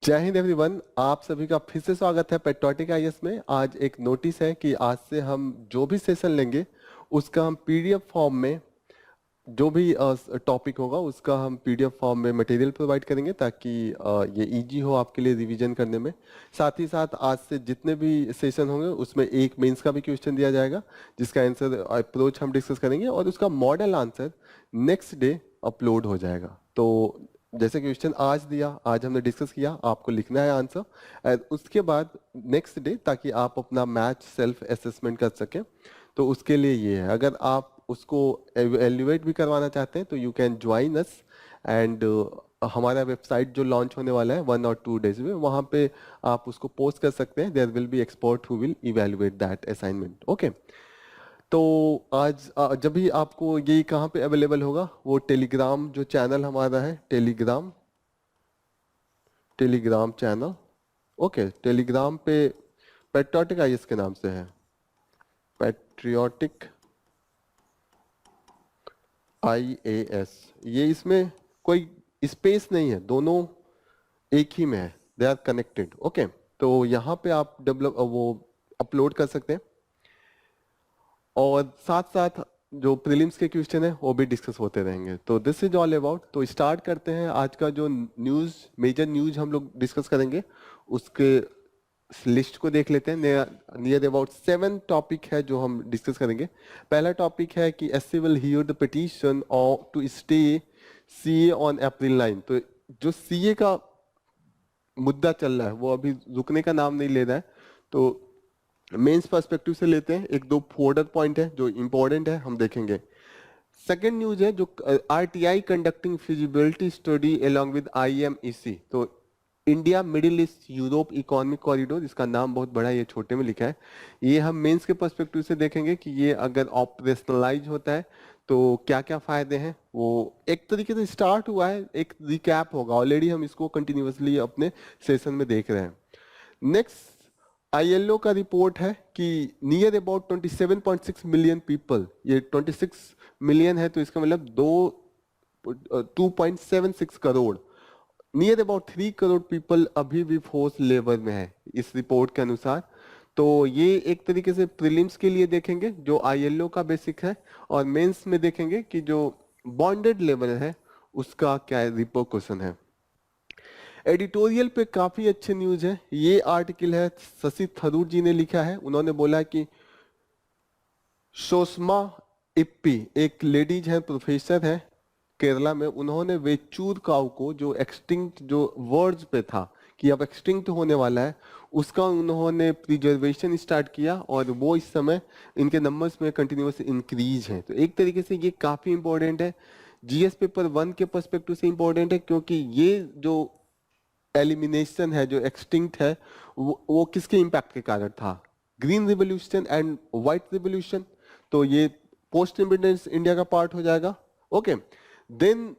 जय हिंद एवरीवन, आप सभी का फिर से स्वागत है पेट्रोटिक आईएएस में। आज एक नोटिस है कि आज से हम जो भी सेशन लेंगे उसका हम पीडीएफ फॉर्म में, जो भी टॉपिक होगा उसका हम पीडीएफ फॉर्म में मटेरियल प्रोवाइड करेंगे ताकि ये इजी हो आपके लिए रिवीजन करने में। साथ ही साथ आज से जितने भी सेशन होंगे उसमें एक मेंस का भी क्वेश्चन दिया जाएगा जिसका आंसर अप्रोच हम डिस्कस करेंगे और उसका model answer next day upload हो जाएगा। तो जैसे क्वेश्चन आज दिया, आज हमने डिस्कस किया, आपको लिखना है आंसर और उसके बाद नेक्स्ट डे, ताकि आप अपना मैच सेल्फ असेसमेंट कर सकें। तो उसके लिए ये है, अगर आप उसको एवेल्युएट भी करवाना चाहते हैं तो you can join us and हमारा वेबसाइट जो लॉन्च होने वाला है 1 और 2 डेज में, वहाँ पे आप उसको पोस्ट कर सकते हैं। There will be expert who will evaluate that assignment. Okay, तो आज जब भी आपको ये कहाँ पे अवेलेबल होगा, वो टेलीग्राम जो चैनल हमारा है, टेलीग्राम चैनल। ओके, टेलीग्राम पे पेट्रियोटिक आईएएस के नाम से है, पेट्रियोटिक आईएएस। ये इसमें कोई स्पेस नहीं है, दोनों एक ही में है, दे आर कनेक्टेड। ओके, तो यहाँ पे आप डेवलप वो अपलोड कर सकते हैं और साथ साथ जो प्रीलिम्स के क्वेश्चन है वो भी डिस्कस होते रहेंगे। तो दिस इज ऑल अबाउट। तो स्टार्ट करते हैं। आज का जो न्यूज़, मेजर न्यूज़ हम लोग डिस्कस करेंगे उसके लिस्ट को देख लेते हैं। नियर अबाउट 7 टॉपिक है जो हम डिस्कस करेंगे। पहला टॉपिक है कि SC will hear the petition और to stay CA on April 9। तो जो सीए का मुद्दा चल रहा है वो अभी रुकने का नाम नहीं ले रहा है। तो मेंस पर्सपेक्टिव से लेते हैं, एक दो फोल्डर पॉइंट है जो इंपॉर्टेंट है, हम देखेंगे। सेकेंड न्यूज है जो RTI conducting feasibility study along with IMEC. तो India middle east Europe economic corridor, इसका नाम बहुत बड़ा है, ये छोटे में लिखा है। ये हम मेंस के पर्सपेक्टिव से देखेंगे कि ये अगर ऑपरेशनलाइज होता है तो क्या क्या फायदे हैं। वो एक तरीके से स्टार्ट हुआ है, एक रिकैप होगा, ऑलरेडी हम इसको कंटिन्यूअसली अपने सेशन में देख रहे हैं। नेक्स्ट आईएलओ का रिपोर्ट है कि नियर अबाउट 27.6 मिलियन पीपल, ये 26 मिलियन है तो इसका मतलब 2.76 crore, near about 3 crore people अभी भी फोर्स लेबर में है इस रिपोर्ट के अनुसार। तो ये एक तरीके से प्रीलिम्स के लिए देखेंगे जो आईएलओ का बेसिक है, और मेंस में देखेंगे कि जो बॉन्डेड लेबर है उसका क्या रिपोर्शन है। एडिटोरियल पे काफी अच्छे न्यूज है। ये आर्टिकल है शशि थरूर जी ने लिखा है। उन्होंने बोला कि सुषमा इप्पी एक लेडीज है, प्रोफेसर है केरला में, उन्होंने वेचूर काऊ को जो एक्सटिंक्ट, जो वर्ड्स पे था कि अब एक्सटिंक्ट होने वाला है, उसका उन्होंने प्रिजर्वेशन स्टार्ट किया और वो इस समय इनके नंबर्स में कंटिन्यूस इंक्रीज है। तो एक तरीके से ये काफी इंपॉर्टेंट है, जीएस पेपर 1 के पर्सपेक्टिव से इंपॉर्टेंट है, क्योंकि ये जो एलिमिनेशन है, जो एक्सटिंक्ट है, वो किसके इम्पैक्ट के कारण था, green revolution and white revolution. तो ये पोस्ट इंडिपेंडेंस इंडिया का पार्ट हो जाएगा। ओके, देन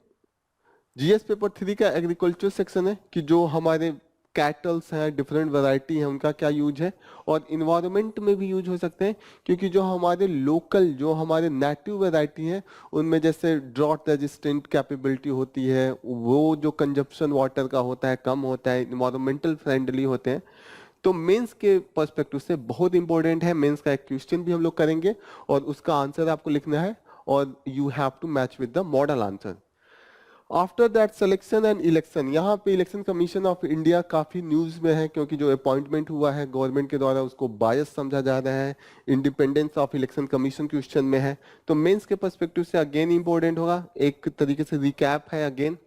जीएस पेपर 3 का एग्रीकल्चर सेक्शन है कि जो हमारे कैटल्स हैं, डिफरेंट वैरायटी है, उनका क्या यूज है, और इन्वायरमेंट में भी यूज हो सकते हैं, क्योंकि जो हमारे लोकल, जो हमारे नेटिव वैरायटी है उनमें जैसे ड्रॉट रेजिस्टेंट कैपेबिलिटी होती है, वो जो कंजप्शन वाटर का होता है कम होता है, इन्वायरमेंटल फ्रेंडली होते हैं। तो मेंस के पर्सपेक्टिव से बहुत इंपॉर्टेंट है। मेंस का एक क्वेश्चन भी हम लोग करेंगे और उसका आंसर आपको लिखना है और you have to match with the model answer. After that selection and election, यहाँ पे इलेक्शन कमीशन ऑफ इंडिया काफी न्यूज में है, क्योंकि जो अपॉइंटमेंट हुआ है गवर्नमेंट के द्वारा उसको बायस समझा जा रहा है। Independence of election commission question में है। तो मेंस के पर्सपेक्टिव से अगेन इंपॉर्टेंट होगा, एक तरीके से रिकैप है again.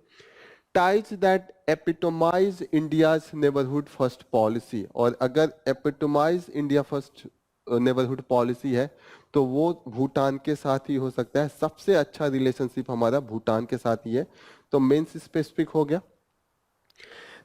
Ties that एपिटोमाइज India's neighbourhood first policy, और अगर epitomise India first neighbourhood policy है तो वो भूटान के साथ ही हो सकता है। सबसे अच्छा रिलेशनशिप हमारा भूटान के साथ ही है। तो मेंस स्पेसिफिक हो गया।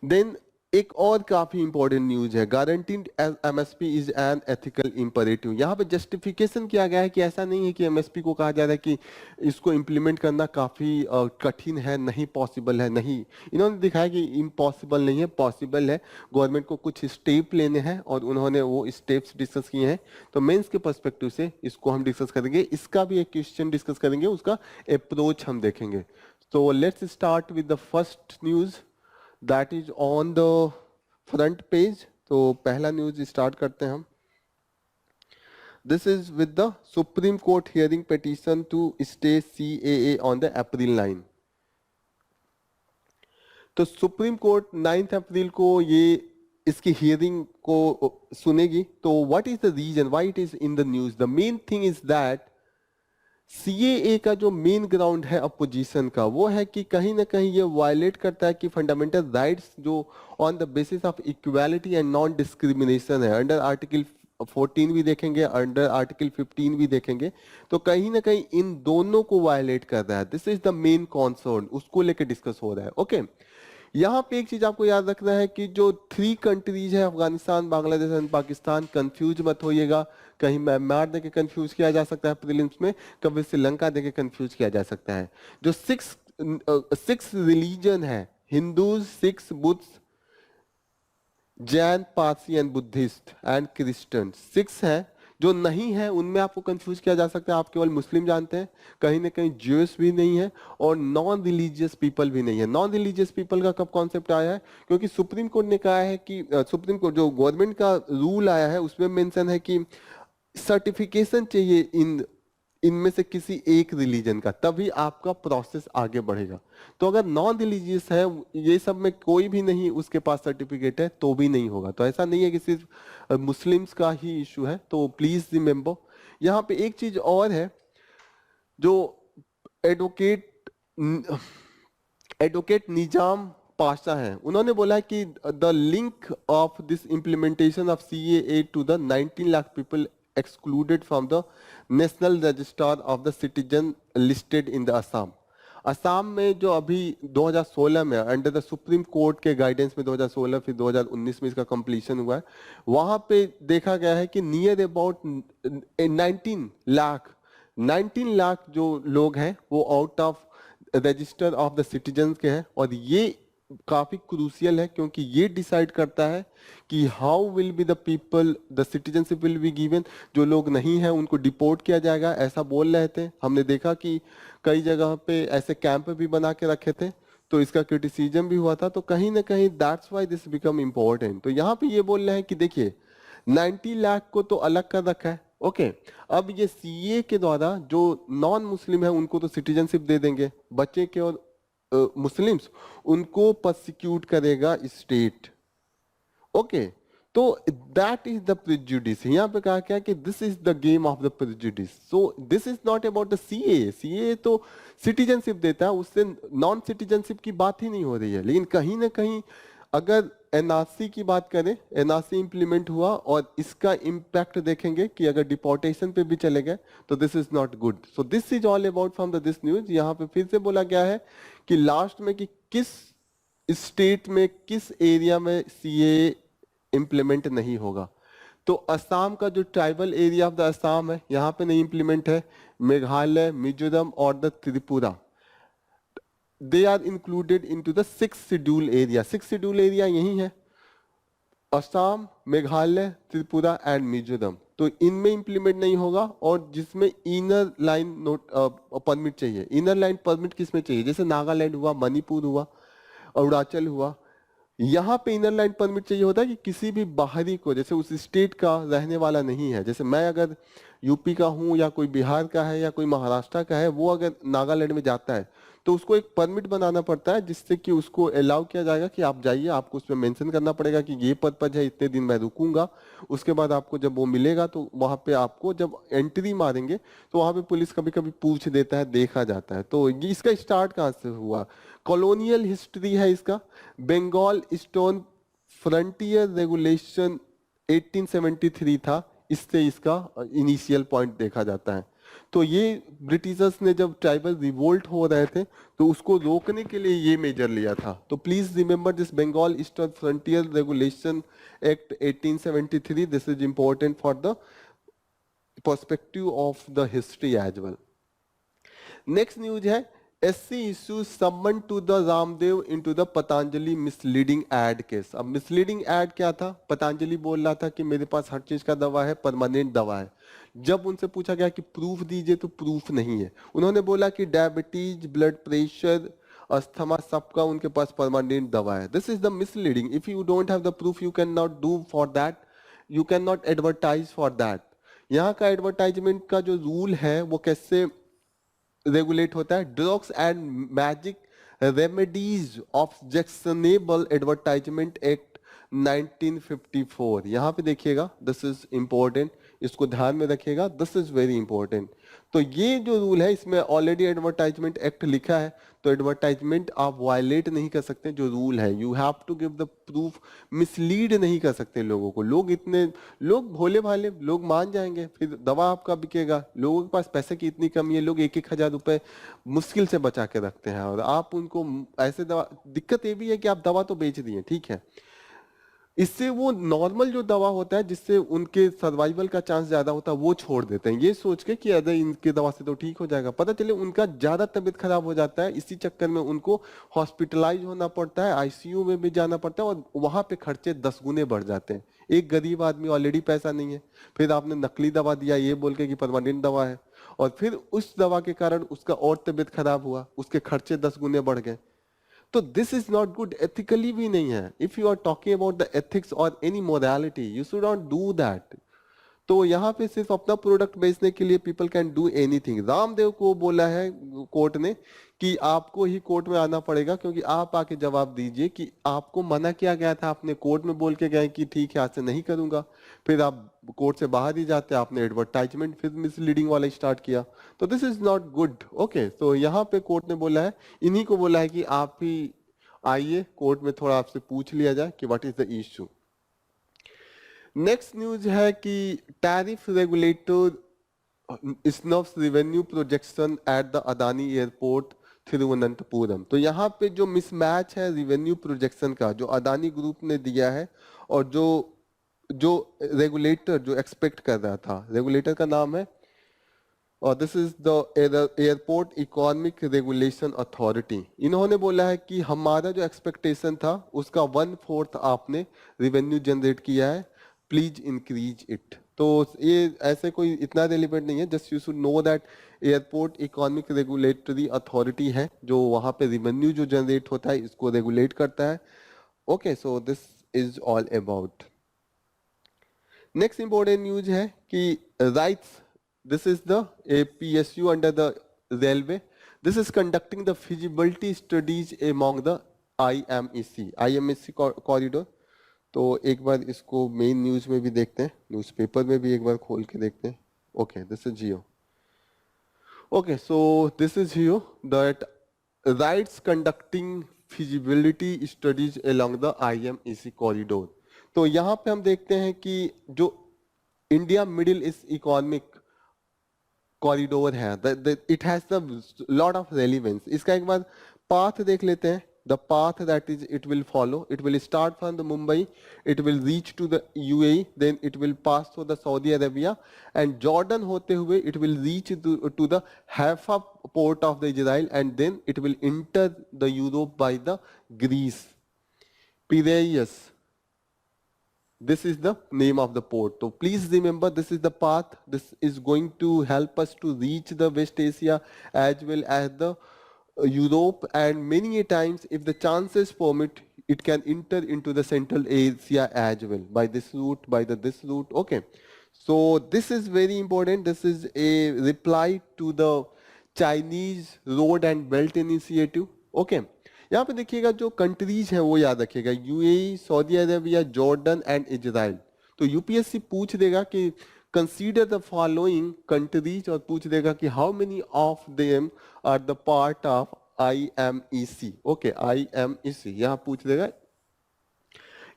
देन एक और काफी इंपॉर्टेंट न्यूज है, guaranteed MSP is an ethical imperative. यहाँ पे जस्टिफिकेशन किया गया है कि ऐसा नहीं है कि एमएसपी को कहा जा रहा है कि इसको इंप्लीमेंट करना काफी कठिन है, नहीं पॉसिबल है। नहीं, इन्होंने दिखाया कि इम्पॉसिबल नहीं है, पॉसिबल है। गवर्नमेंट को कुछ स्टेप लेने हैं और उन्होंने वो स्टेप्स डिस्कस किए हैं। तो मेंस के पर्सपेक्टिव से इसको हम डिस्कस करेंगे। इसका भी एक क्वेश्चन डिस्कस करेंगे, उसका अप्रोच हम देखेंगे। तो let's start with the first news that is on the front page. तो पहला न्यूज स्टार्ट करते हैं हम। This is with the supreme court hearing petition to stay CAA on the April 9। तो सुप्रीम कोर्ट 9 अप्रैल को ये इसकी हियरिंग को सुनेगी। तो what is the reason why it is in the news? The main thing is that CAA का जो main ground है अपोजिशन का, वो है कि कहीं ना कहीं ये वायलेट करता है कि फंडामेंटल राइट्स जो on the basis of equality and non discrimination है, अंडर आर्टिकल 14 भी देखेंगे, अंडर आर्टिकल 15 भी देखेंगे, तो कहीं ना कहीं इन दोनों को वायलेट कर रहा है। This is the main concern, उसको लेकर डिस्कस हो रहा है। ओके यहाँ पे एक चीज आपको याद रखना है कि जो 3 कंट्रीज है, अफगानिस्तान, बांग्लादेश एंड पाकिस्तान, कंफ्यूज मत होइएगा। कहीं म्यांमार देके कंफ्यूज किया जा सकता है प्रीलिम्स में, कभी श्रीलंका देके कंफ्यूज किया जा सकता है। जो सिक्स रिलीजन है, Hindus, six, Buddha, Jain, Parsi and Buddhist and Christian, 6 है। जो नहीं है उनमें आपको कंफ्यूज किया जा सकता है, आप केवल मुस्लिम जानते हैं, कहीं ना कहीं ज्यूस भी नहीं है और नॉन रिलीजियस पीपल भी नहीं है। नॉन रिलीजियस पीपल का कब कॉन्सेप्ट आया है? क्योंकि सुप्रीम कोर्ट ने कहा है कि सुप्रीम कोर्ट जो गवर्नमेंट का रूल आया है उसमें मेंशन है कि सर्टिफिकेशन चाहिए इनमें से किसी एक रिलीजन का, तभी आपका प्रोसेस आगे बढ़ेगा। तो अगर नॉन रिलीजियस है, ये सब में कोई भी नहीं उसके पास सर्टिफिकेट है, तो भी नहीं होगा। तो ऐसा नहीं है कि सिर्फ मुस्लिम्स का ही इशू है। तो प्लीज रिमेंबर, यहाँ पे एक चीज और है, जो एडवोकेट निजाम पाशा है, उन्होंने बोला कि the link of this implementation of CAA to the 19 lakh people excluded from the National Register of the Citizen listed in the Assam। Assam में जो अभी 2016 में अंडर द सुप्रीम कोर्ट के गाइडेंस में 2016 फिर 2019 में इसका कंप्लीशन हुआ है, वहां पे देखा गया है कि नियर अबाउट 19 लाख जो लोग हैं वो out of register of the citizen के हैं। और ये काफी क्रूसियल है क्योंकि ये डिसाइड करता है कि how will be the people, the citizenship will be given. जो लोग नहीं है उनको डिपोर्ट किया जाएगा, ऐसा बोल रहे थे। हमने देखा कि कई जगह पे ऐसे कैंप भी बना के रखे थे, तो इसका क्रिटिसिज्म भी हुआ था। तो कहीं ना कहीं that's why this become important. तो यहाँ पे ये बोल रहे हैं कि देखिए 90 लाख को तो अलग कर रखा है। ओके अब ये CA के द्वारा जो नॉन मुस्लिम है उनको तो सिटीजनशिप दे देंगे, बच्चे के और मुस्लिम्स उनको प्रोसिक्यूट करेगा स्टेट। ओके तो दैट इज द प्रेजुडिस। यहाँ पे कहा क्या कि this is the game of the prejudice. So this is not about the CAA तो सिटीजनशिप देता है, उससे नॉन सिटीजनशिप की बात ही नहीं हो रही है। लेकिन कहीं ना कहीं अगर NRC की बात करें, NRC इंप्लीमेंट हुआ और इसका इम्पैक्ट देखेंगे कि अगर डिपोर्टेशन पे भी चले गए तो this is not good. So this is all about from the this news. यहाँ पे फिर से बोला गया है कि लास्ट में कि किस स्टेट में किस एरिया में CAA इंप्लीमेंट नहीं होगा। तो असम का जो tribal area of the Assam है यहाँ पे नहीं इंप्लीमेंट है, मेघालय, मिजोरम और the Tripura, they are included into the 6th schedule area. 6th schedule area यही है, असम, मेघालय, त्रिपुरा एंड मिजोरम। तो इनमें इंप्लीमेंट नहीं होगा। और जिसमें इनर लाइन नोट परमिट चाहिए, इनर लाइन परमिट किसमें चाहिए? जैसे नागालैंड हुआ, मणिपुर हुआ, अरुणाचल हुआ, यहाँ पे इनर लाइन परमिट चाहिए होता है कि किसी भी बाहरी को, जैसे उस स्टेट का रहने वाला नहीं है, जैसे मैं अगर यूपी का हूँ या कोई बिहार का है या कोई महाराष्ट्र का है, वो अगर नागालैंड में जाता है तो उसको एक परमिट बनाना पड़ता है जिससे कि उसको अलाउ किया जाएगा कि आप जाइए। आपको उसमें मेंशन करना पड़ेगा कि ये पर्पज है, इतने दिन मैं रुकूंगा। उसके बाद आपको जब वो मिलेगा तो वहां पे आपको जब एंट्री मारेंगे तो वहां पे पुलिस कभी कभी पूछ देता है, देखा जाता है। तो ये इसका स्टार्ट कहाँ से हुआ? कॉलोनियल हिस्ट्री है इसका। बंगाल स्टोन फ्रंटियर रेगुलेशन 1873 था, इससे इसका इनिशियल पॉइंट देखा जाता है। तो ये ब्रिटिशर्स ने जब ट्राइबल रिवोल्ट हो रहे थे तो उसको रोकने के लिए ये मेजर लिया था। तो please remember this Bengal eastern frontier regulation act 1873। This is important for the perspective of the history as well. Next news है SC issues summon to the Ramdev into the Patanjali misleading ad case. अब misleading ad क्या था? पतंजलि बोल रहा था कि मेरे पास हर चीज का दवा है, परमानेंट दवा है। जब उनसे पूछा गया कि प्रूफ दीजिए तो प्रूफ नहीं है। उन्होंने बोला कि डायबिटीज, ब्लड प्रेशर, अस्थमा सबका उनके पास परमानेंट दवा है। This is the misleading. If you don't have the proof you can not do for that, you can not advertise for that. यहाँ का एडवर्टाइजमेंट का जो रूल है वो कैसे रेगुलेट होता है? Drugs and magic remedies objectionable advertisement act 1954। यहाँ पे देखिएगा, दिस इज इंपॉर्टेंट, इसको ध्यान में रखिएगा, दिस इज वेरी इंपॉर्टेंट। तो ये जो रूल है इसमें ऑलरेडी एडवर्टाइजमेंट एक्ट लिखा है, तो एडवर्टाइजमेंट आप वायलेट नहीं कर सकते जो रूल है। You have to give the proof, mislead नहीं कर सकते लोगों को। लोग भोले भाले लोग मान जाएंगे, फिर दवा आपका बिकेगा। लोगों के पास पैसे की इतनी कमी है, लोग 1-1 हजार रुपए मुश्किल से बचा के रखते हैं, और आप उनको ऐसे दवा, दिक्कत ये भी है कि आप दवा तो बेच दिए, ठीक है, इससे वो नॉर्मल जो दवा होता है जिससे उनके सर्वाइवल का चांस ज्यादा होता है वो छोड़ देते हैं, ये सोच के कि अरे इनकी दवा से तो ठीक हो जाएगा। पता चले उनका ज्यादा तबीयत खराब हो जाता है, इसी चक्कर में उनको हॉस्पिटलाइज होना पड़ता है, आईसीयू में भी जाना पड़ता है, और वहां पे खर्चे 10 गुने बढ़ जाते हैं। एक गरीब आदमी ऑलरेडी पैसा नहीं है, फिर आपने नकली दवा दिया ये बोल के कि परमानेंट दवा है, और फिर उस दवा के कारण उसका और तबीयत खराब हुआ, उसके खर्चे 10 गुने बढ़ गए। तो this is not good, ethically भी नहीं है। If you are talking about the ethics और any morality, you should not do that. तो यहाँ पे सिर्फ अपना प्रोडक्ट बेचने के लिए people can do anything. Ramdev को बोला है कोर्ट ने कि आपको ही कोर्ट में आना पड़ेगा, क्योंकि आप आके जवाब दीजिए कि आपको मना किया गया था, आपने कोर्ट में बोल के गए कि ठीक है आज से नहीं करूंगा, फिर आप कोर्ट से बाहर ही जाते, आपने एडवर्टाइजमेंट फिर मिसलीडिंग वाला स्टार्ट किया, तो this is not good. Okay, तो यहाँ पे कोर्ट ने बोला है, इन्हीं को बोला है कि आप ही आइए कोर्ट में, थोड़ा आपसे पूछ लिया जाए कि what is the issue. Next news है कि tariff regulator snuffs revenue projection at the Adani airport Thiruvananthapuram. तो यहाँ पे जो मिसमैच है रेवेन्यू प्रोजेक्शन का जो अदानी ग्रुप ने दिया है, और जो जो रेगुलेटर जो एक्सपेक्ट कर रहा था, रेगुलेटर का नाम है, और this is the airport economic regulation authority. इन्होंने बोला है कि हमारा जो एक्सपेक्टेशन था उसका 1/4 आपने रेवेन्यू जनरेट किया है, प्लीज इंक्रीज इट। तो ये ऐसे कोई इतना रेलिवेंट नहीं है, just you should know that airport economic regulatory authority है जो वहां पे रेवेन्यू जो जनरेट होता है इसको रेगुलेट करता है। Okay, so this is all about. Next important news है कि rights, this is the PSU under the railway. This is conducting the feasibility studies among the IMEC corridor. तो एक बार इसको मेन न्यूज में भी देखते हैं, न्यूज़पेपर में भी एक बार खोल के देखते हैं। Okay, this is Jio. Okay, so this is Jio that rights conducting feasibility studies along the IMEC corridor। तो यहाँ पे हम देखते हैं कि जो India middle east economic corridor है, it has the lot of relevance. इसका एक बार पाथ देख लेते हैं। The path that is it will follow, it will start from the Mumbai, it will reach to the UAE, then it will pass through the Saudi Arabia and Jordan होते हुए it will reach to the Haifa port of the Israel, and then it will enter the Europe by the Greece Piraeus. This is the name of the port. So please remember, this is the path. This is going to help us to reach the West Asia as well as the Europe, and many a times if the chances permit, it can enter into the Central Asia as well by this route, this route. Okay. So this is very important. This is a reply to the Chinese Road and Belt Initiative. Okay. यहाँ पे देखिएगा जो countries हैं वो याद रखिएगा, UAE, Saudi Arabia, Jordan and Israel. तो UPSC पूछ देगा कि कंसीडर द फॉलोइंग कंट्रीज, और पूछ देगा कि how many of them are the part of IMEC। Okay, IMEC यहाँ पूछ देगा।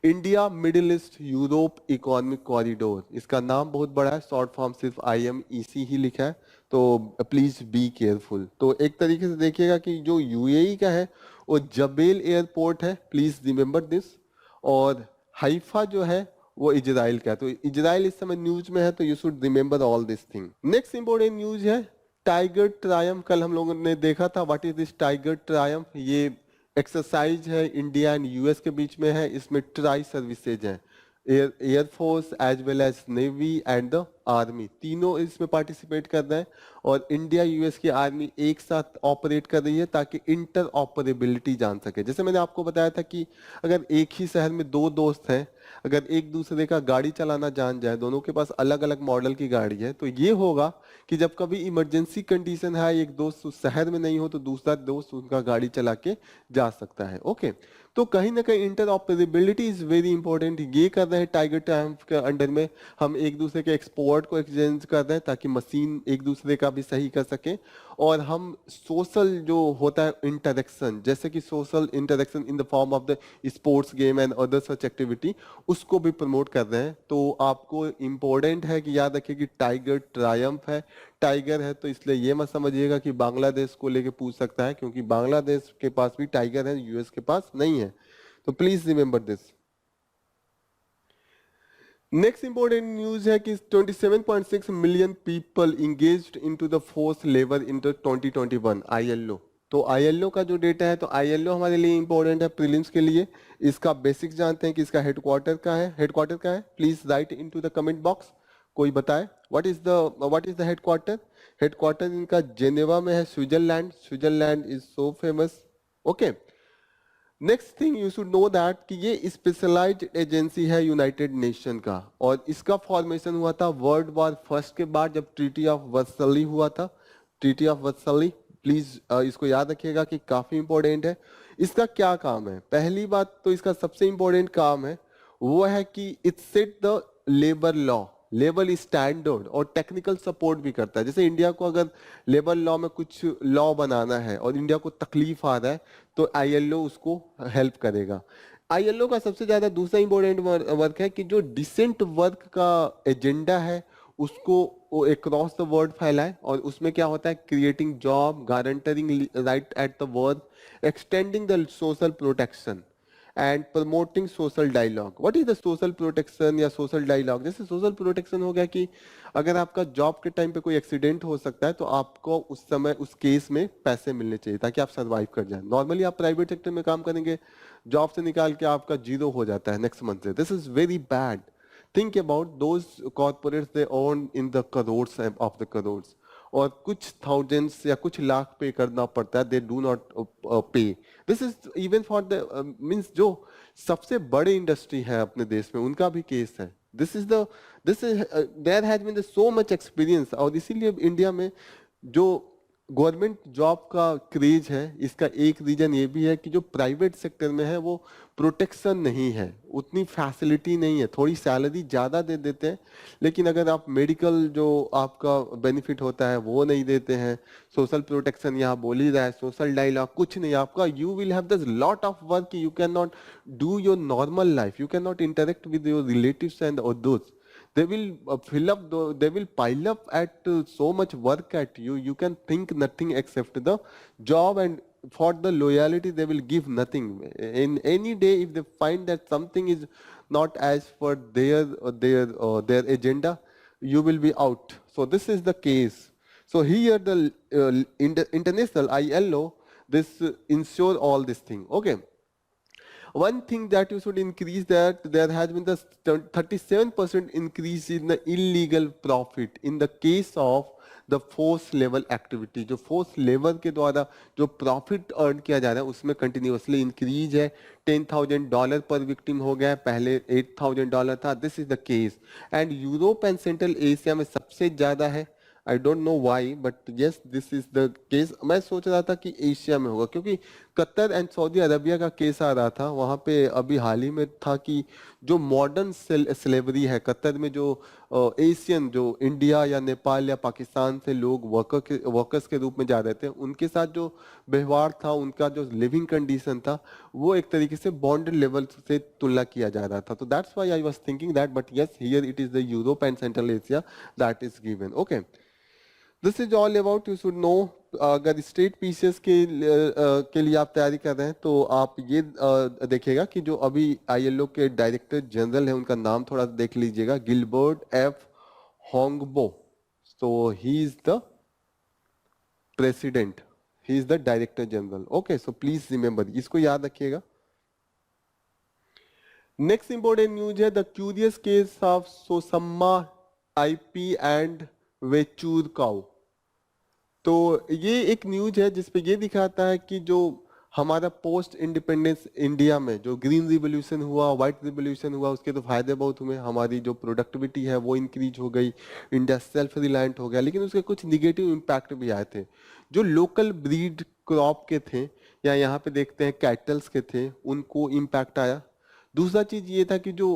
India middle east Europe economic corridor, इसका नाम बहुत बड़ा है, शॉर्ट फॉर्म सिर्फ IMEC ही लिखा है, तो प्लीज बी केयरफुल। तो एक तरीके से देखिएगा कि जो यूएई का है वो जबेल एयरपोर्ट है, प्लीज रिमेंबर दिस, और हाइफा जो है वो इजराइल का है। तो इजराइल इस समय न्यूज में है, तो you should remember all this thing. Next important news है टाइगर ट्रायम्फ। कल हम लोगों ने देखा था what is this tiger triumph. ये एक्सरसाइज है इंडिया एंड यूएस के बीच में है, इसमें ट्राई सर्विसेज है, air force as well as navy and the army, तीनों इसमें पार्टिसिपेट कर रहे हैं। और इंडिया यूएस की आर्मी एक साथ ऑपरेट कर रही है ताकि इंटर ऑपरेबिलिटी जान सके। जैसे मैंने आपको बताया था कि अगर एक ही शहर में दो दोस्त हैं, अगर एक दूसरे का गाड़ी चलाना जान जाए, दोनों के पास अलग अलग मॉडल की गाड़ी है, तो ये होगा कि जब कभी इमरजेंसी कंडीशन है, एक दोस्त उस शहर में नहीं हो तो दूसरा दोस्त उनका गाड़ी चला के जा सकता है। ओके, तो कहीं ना कहीं इंटरऑपरेबिलिटी इज वेरी इंपॉर्टेंट। ये कर रहे हैं टाइगर ट्रायम्फ के अंडर में, हम एक दूसरे के एक्सपोर्ट को एक्सचेंज कर रहे हैं ताकि मशीन एक दूसरे का भी सही कर सके। और हम सोशल जो होता है इंटरेक्शन, जैसे कि social interaction in the form of the sports game and other such activity, उसको भी प्रमोट कर रहे हैं। तो आपको इम्पोर्टेंट है कि याद रखिए कि टाइगर ट्रायम्फ है, टाइगर है, तो इसलिए ये मत समझिएगा कि बांग्लादेश को लेके पूछ सकता है, क्योंकि बांग्लादेश के पास भी टाइगर है, यूएस के पास नहीं है। तो please remember this. Next important news है कि 27.6 million people engaged into the force labour in the 2021 ILO. तो आईएलओ का जो डेटा है, तो आईएलओ हमारे लिए इंपॉर्टेंट है प्रीलिम्स के लिए। इसका बेसिक्स जानते हैं कि इसका हेडक्वार्टर का है, हेडक्वार्टर का है, please right into the comment box. कोई बताए what is the headquarter? Headquarter इनका जेनेवा में है, Switzerland. Switzerland is so famous. Okay, next thing you should know that कि ये स्पेशलाइज्ड एजेंसी है यूनाइटेड नेशन का, और इसका फॉर्मेशन हुआ था वर्ल्ड वॉर फर्स्ट के बाद, जब ट्रीटी ऑफ वर्सली हुआ था। ट्रीटी ऑफ वर्सली, प्लीज इसको याद रखिएगा कि काफी इंपॉर्टेंट है। इसका क्या काम है? पहली बात तो इसका सबसे इंपॉर्टेंट काम है वो है कि it set the labour law, labour standard, और टेक्निकल सपोर्ट भी करता है। जैसे इंडिया को अगर लेबर लॉ में कुछ लॉ बनाना है और इंडिया को तकलीफ आ रहा है, तो आईएलओ उसको हेल्प करेगा। आईएलओ का सबसे ज्यादा दूसरा इंपॉर्टेंट वर्क है कि जो डिसेंट वर्क का एजेंडा है उसको वो अक्रॉस द वर्ल्ड फैलाए। और उसमें क्या होता है? Creating job, guaranteeing right at the work, extending the social protection and promoting social dialogue. What is the social protection या सोशल डायलॉग? जैसे सोशल प्रोटेक्शन हो गया कि अगर आपका जॉब के टाइम पे कोई एक्सीडेंट हो सकता है, तो आपको उस समय उस केस में पैसे मिलने चाहिए ताकि आप सर्वाइव कर जाए। नॉर्मली आप प्राइवेट सेक्टर में काम करेंगे, जॉब से निकाल के आपका जीरो हो जाता है नेक्स्ट मंथ से। This is very bad. Think about those corporates, they earn in the crores of the crores, और कुछ थाउजेंड्स या कुछ लाख पे करना पड़ता है, दे डू नॉट पे। This is even for the means जो सबसे बड़े इंडस्ट्री है अपने देश में, उनका भी केस है। This is there has been so much experience. और इसीलिए इंडिया में जो गवर्नमेंट जॉब का क्रेज है, इसका एक रीजन ये भी है कि जो प्राइवेट सेक्टर में है वो प्रोटेक्शन नहीं है, उतनी फैसिलिटी नहीं है, थोड़ी सैलरी ज्यादा दे देते हैं, लेकिन अगर आप मेडिकल जो आपका बेनिफिट होता है वो नहीं देते हैं। सोशल प्रोटेक्शन यहाँ बोल ही रहा है, सोशल डायलॉग कुछ नहीं आपका। You will have this lot of work, you can not do your normal life, you cannot interact with your relatives and others. They will they will pile up at so much work at you. You can think nothing except the job, and for the loyalty they will give nothing. In any day, if they find that something is not as per their agenda, you will be out. So this is the case. So here the international ILO, this ensure all this thing. Okay. One thing that you should increase, that there has been the 37% increase in the illegal profit in the case of the force level activity. जो force level के द्वारा जो profit earn किया जा रहा है उसमें continuously increase है। $10,000 पर विक्टिम हो गया, पहले $8,000 था। This is the case, and Europe and central Asia में सबसे ज्यादा है। I don't know why, but yes this is the case. मैं सोच रहा था कि एशिया में होगा, क्योंकि कतर एंड सऊदी अरबिया का केस आ रहा था वहां पे। अभी हाल ही में था कि जो मॉडर्न स्लेवरी है कतर में, जो एशियन, जो इंडिया या नेपाल या पाकिस्तान से लोग वर्कर्स के रूप में जा रहे थे, उनके साथ जो व्यवहार था, उनका जो लिविंग कंडीशन था, वो एक तरीके से बॉन्ड लेवल से तुलना किया जा रहा था। तो that's why I was thinking that, but yes here it is the Europe and central Asia that is given. Okay, this is all about, you should know. अगर स्टेट पीसीएस के लिए आप तैयारी कर रहे हैं तो आप ये देखिएगा कि जो अभी आईएलओ के डायरेक्टर जनरल है, उनका नाम थोड़ा देख लीजिएगा, Gilbert F Houngbo. So he is the president, he is the director general. Okay, so please remember, इसको याद रखिएगा। नेक्स्ट इंपॉर्टेंट न्यूज है the curious case of Sosamma Iype and Vechur cow. तो ये एक न्यूज है जिसपे ये दिखाता है कि जो हमारा पोस्ट इंडिपेंडेंस इंडिया में जो ग्रीन रिवॉल्यूशन हुआ, व्हाइट रिवॉल्यूशन हुआ, उसके तो फायदे बहुत हुए, हमारी जो प्रोडक्टिविटी है वो इंक्रीज हो गई, इंडिया सेल्फ रिलायंट हो गया, लेकिन उसके कुछ निगेटिव इम्पैक्ट भी आए थे। जो लोकल ब्रीड क्रॉप के थे या यहाँ पे देखते हैं कैटल्स के थे, उनको इम्पैक्ट आया। दूसरा चीज ये था कि जो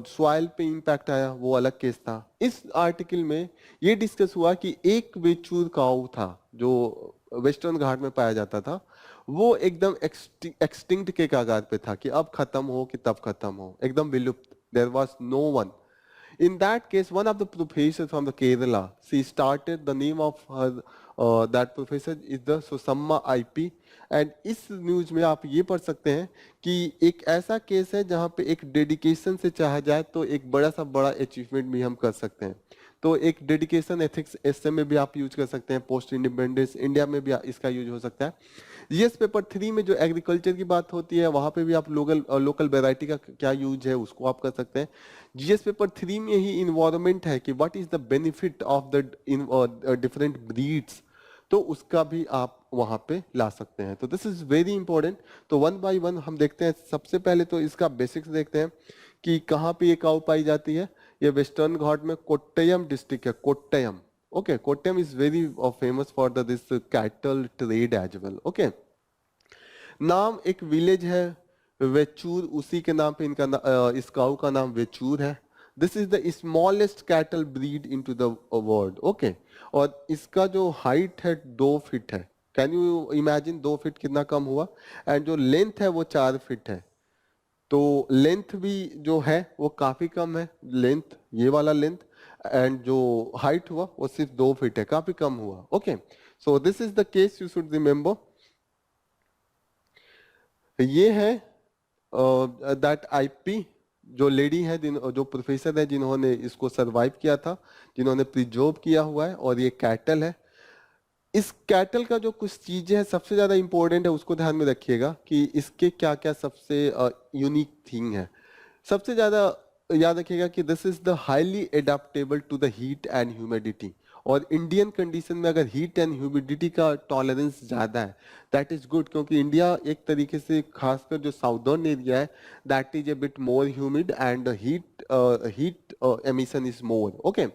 सॉइल पे इम्पैक्ट आया वो अलग केस था। इस आर्टिकल में ये डिस्कस हुआ कि एक वेचूर काऊ था जो वेस्टर्न घाट में पाया जाता था, वो एकदम एक्सटिंक्ट के कागार पे था कि अब खत्म हो कि तब खत्म हो, एकदम विलुप्त। There was no one. In that case, one of the professors from the Kerala, she started the name of her that professor is the Susamma IP. And इस न्यूज में आप ये पढ़ सकते हैं कि एक ऐसा केस है जहाँ पे एक डेडिकेशन से चाहा जाए तो एक बड़ा सा बड़ा अचीवमेंट भी हम कर सकते हैं। तो एक डेडिकेशन एथिक्स ऐसे में भी आप यूज कर सकते हैं, पोस्ट इंडिपेंडेंस इंडिया में भी इसका यूज हो सकता है। जीएस पेपर 3 में जो एग्रीकल्चर की बात होती है वहां पे भी आप लोकल वेराइटी का क्या यूज है उसको आप कर सकते हैं। जीएस पेपर 3 में ही इन्वायरमेंट है कि what is the benefit of the different breeds, तो उसका भी आप वहां पे ला सकते हैं। तो दिस इज वेरी इंपॉर्टेंट। तो वन बाय वन हम देखते हैं। सबसे पहले तो इसका बेसिक्स देखते हैं कि कहाँ पे ये काऊ पाई जाती है। ये वेस्टर्न घाट में कोट्टयम डिस्ट्रिक्ट है, Kottayam. Okay, Kottayam is very famous for the this cattle trade as well. Okay, नाम एक विलेज है वेचूर, उसी के नाम पे इस काऊ का नाम वेचूर है। This is the smallest cattle breed into the world. Okay, और इसका जो हाइट है 2 फीट है। कैन यू इमेजिन 2 फीट कितना कम हुआ। एंड जो लेंथ है वो 4 फीट है। तो लेंथ भी जो है वो काफी कम है, लेंथ ये वाला लेंथ, एंड जो हाइट हुआ वो सिर्फ 2 फीट है, काफी कम हुआ। Okay, so this is the case you should remember. ये है दैट आईपी, जो लेडी है जो प्रोफेसर है जिन्होंने इसको सरवाइव किया था, जिन्होंने प्रिजर्व किया हुआ है, और ये कैटल है। इस कैटल का जो कुछ चीजें हैं सबसे ज्यादा इंपॉर्टेंट है उसको ध्यान में रखिएगा कि इसके क्या क्या सबसे यूनिक थिंग है। सबसे ज्यादा याद रखिएगा कि this is the highly adaptable to the heat and humidity. और इंडियन कंडीशन में अगर हीट एंड ह्यूमिडिटी का टॉलरेंस ज्यादा है दैट इज गुड, क्योंकि इंडिया एक तरीके से खासकर जो साउदर्न एरिया है that is a bit more humid and heat emission is more. Okay,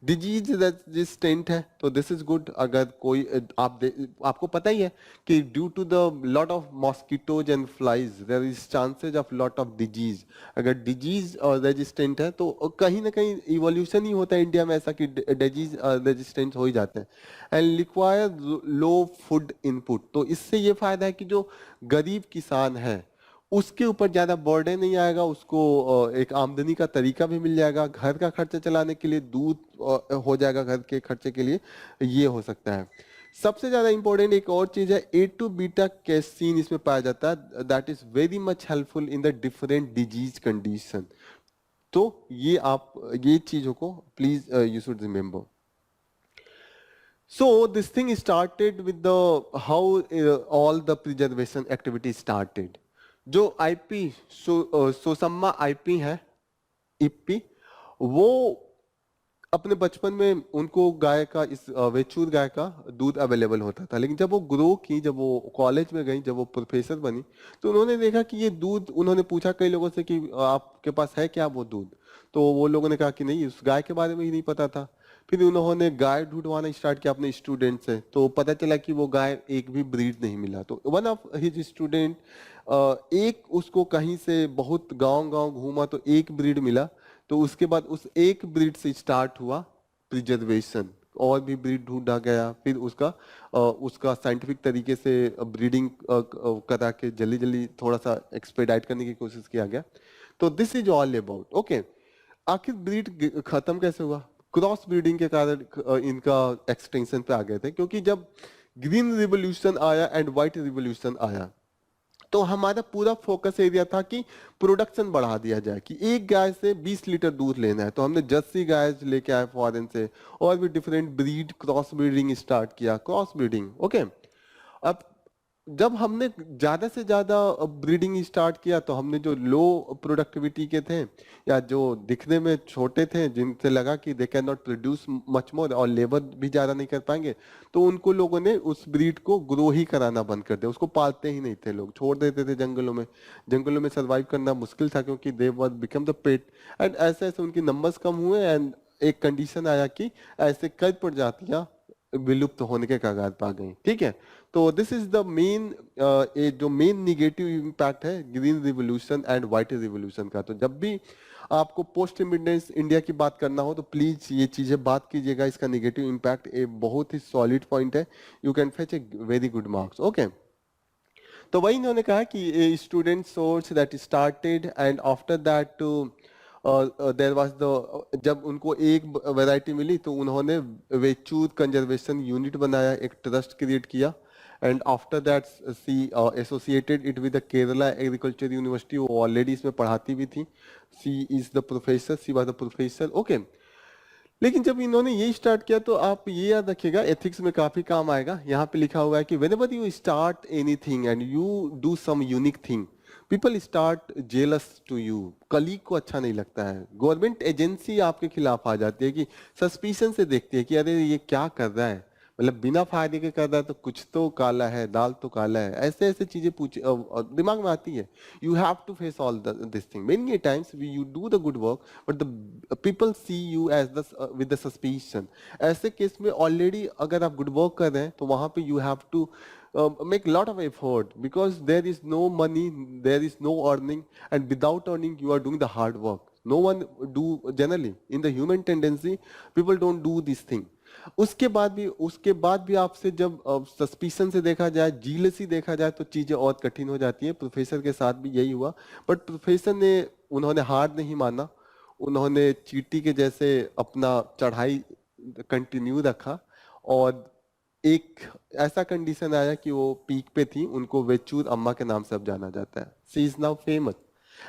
disease resistant है तो दिस इज गुड। अगर कोई आपको पता ही है कि due to the lot of mosquitoes and flies there is chances of lot of disease. अगर डिजीज रेजिस्टेंट है तो कहीं ना कहीं इवोल्यूशन ही होता है इंडिया में ऐसा कि डिजीज रेजिस्टेंट हो ही जाते हैं। And require low food input, तो इससे ये फायदा है कि जो गरीब किसान है उसके ऊपर ज्यादा बर्डन नहीं आएगा, उसको एक आमदनी का तरीका भी मिल जाएगा, घर का खर्चा चलाने के लिए दूध हो जाएगा, घर के खर्चे के लिए ये हो सकता है। सबसे ज्यादा इंपॉर्टेंट एक और चीज है ए टू बीटा कैसीन इसमें पाया जाता है, that is very much helpful in the different disease condition. तो ये चीजों को please you should remember. So this thing started with the how all the preservation activity started. जो आईपी सोसम्मा आईपी है, इप्पी, वो अपने बचपन में उनको गाय का वेचूर गाय का दूध अवेलेबल होता था। लेकिन जब वो ग्रो की, जब वो कॉलेज में गई, जब वो प्रोफेसर बनी, तो उन्होंने देखा कि ये दूध, उन्होंने पूछा कई लोगों से कि आपके पास है क्या वो दूध, तो वो लोगों ने कहा कि नहीं, उस गाय के बारे में ही नहीं पता था। फिर उन्होंने गाय ढूंढवाना स्टार्ट किया अपने स्टूडेंट से, तो पता चला कि वो गाय एक भी ब्रीड नहीं मिला। तो वन ऑफ हिज स्टूडेंट एक उसको कहीं से बहुत गांव गांव घूमा तो एक ब्रीड मिला। तो उसके बाद उस एक ब्रीड से स्टार्ट हुआ प्रिजर्वेशन, और भी ब्रीड ढूंढा गया, फिर उसका साइंटिफिक तरीके से ब्रीडिंग करा के जल्दी जल्दी थोड़ा सा एक्सपेडाइट करने की कोशिश किया गया। तो this is all about. Okay, आखिर ब्रीड खत्म कैसे हुआ? क्रॉस ब्रीडिंग के कारण इनका एक्सटेंशन पे आ गए थे, क्योंकि जब ग्रीन रिवोल्यूशन आया एंड व्हाइट रिवोल्यूशन आया तो हमारा पूरा फोकस एरिया था कि प्रोडक्शन बढ़ा दिया जाए, कि एक गाय से 20 लीटर दूध लेना है। तो हमने जर्सी गाय लेके आए फॉरेन से, और भी different breed cross breeding start किया, क्रॉस ब्रीडिंग। ओके, अब जब हमने ज्यादा से ज्यादा ब्रीडिंग स्टार्ट किया तो हमने जो लो प्रोडक्टिविटी के थे या जो दिखने में छोटे थे जिनसे लगा कि they can not produce much more और लेबर भी ज्यादा नहीं कर पाएंगे, तो उनको लोगों ने उस ब्रीड को ग्रो ही कराना बंद कर दिया, उसको पालते ही नहीं थे, लोग छोड़ देते थे जंगलों में। जंगलों में सर्वाइव करना मुश्किल था क्योंकि दे वर बिकम द पेट, एंड ऐसे ऐसे उनके नंबर्स कम हुए एंड एक कंडीशन आया कि ऐसे कई प्रजातियां विलुप्त होने के कगार पा गई। ठीक है, तो दिस इज द मेन जो मेन निगेटिव इम्पैक्ट है green revolution and white revolution का। तो जब भी आपको पोस्ट इंडिपेंडेंस इंडिया की बात करना हो तो प्लीज ये चीजें बात कीजिएगा, इसका निगेटिव इम्पैक्ट एक बहुत ही सॉलिड पॉइंट है, you can fetch a very good marks. Okay, तो वही इन्होंने कहा कि student source that started and after that there was the, जब उनको एक वैरायटी मिली तो उन्होंने वेचूर कंजर्वेशन यूनिट बनाया, एक ट्रस्ट क्रिएट किया, and after that she associated it with the Kerala agriculture university, वो ऑलरेडी इसमें पढ़ाती भी थी, she is the professor, she was the professor. Okay, लेकिन जब इन्होंने ये स्टार्ट किया तो आप ये याद रखिएगा एथिक्स में काफी काम आएगा। यहाँ पे लिखा हुआ है कि whenever you start anything and you do some unique thing, people start jealous to you। Colleague को अच्छा नहीं लगता है, गवर्नमेंट एजेंसी आपके खिलाफ आ जाती है कि सस्पिशन से देखती है कि अरे ये क्या कर रहा है, मतलब बिना फायदे के कर रहा है तो कुछ तो काला है, दाल तो काला है, ऐसे ऐसे चीजें पूछ दिमाग में आती है। You have to face all this thing many times, you do the good work but the people see you as the with the suspicion. ऐसे केस में ऑलरेडी अगर आप गुड वर्क कर रहे हैं तो वहां पे you have to make lot of effort because there is no money, there is no earning, and without earning you are doing the hard work. No one do, generally in the human tendency people don't do this thing। उसके बाद भी आपसे जब suspicion से देखा जाए, जीलसी देखा जाए तो चीजें और कठिन हो जाती है। प्रोफेसर के साथ भी यही हुआ, बट प्रोफेसर ने, उन्होंने हार नहीं माना, उन्होंने चींटी के जैसे अपना चढ़ाई कंटिन्यू रखा, और एक ऐसा कंडीशन आया कि वो पीक पे थी, उनको वेचूर अम्मा के नाम से अब जाना जाता है। She is now famous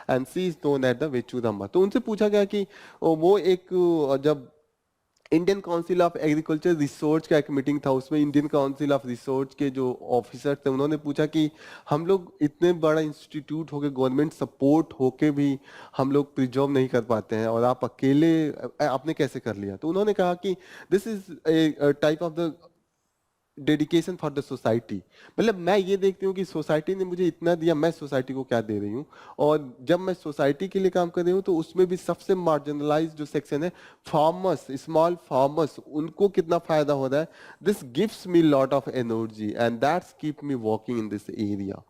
and she is known at the Vechur Amma. तो उनसे पूछा गया कि वो एक, जब Indian council of agriculture research का एक मीटिंग था, उसमें इंडियन काउंसिल ऑफ रिसर्च के जो ऑफिसर थे उन्होंने पूछा कि हम लोग इतने बड़ा इंस्टीट्यूट होके, गवर्नमेंट सपोर्ट होके भी हम लोग प्रिजर्व नहीं कर पाते हैं और आप अकेले आपने कैसे कर लिया। तो उन्होंने कहा कि this is a type of the dedication for the society. मतलब मैं ये देखती हूँ कि सोसाइटी ने मुझे इतना दिया, मैं सोसाइटी को क्या दे रही हूँ, और जब मैं सोसाइटी के लिए काम कर रही हूँ तो उसमें भी सबसे मार्जिनलाइज जो सेक्शन है, फार्मर्स, स्मॉल फार्मर्स, उनको कितना फायदा हो रहा है। This gives me lot of energy and that's keep me working in this area.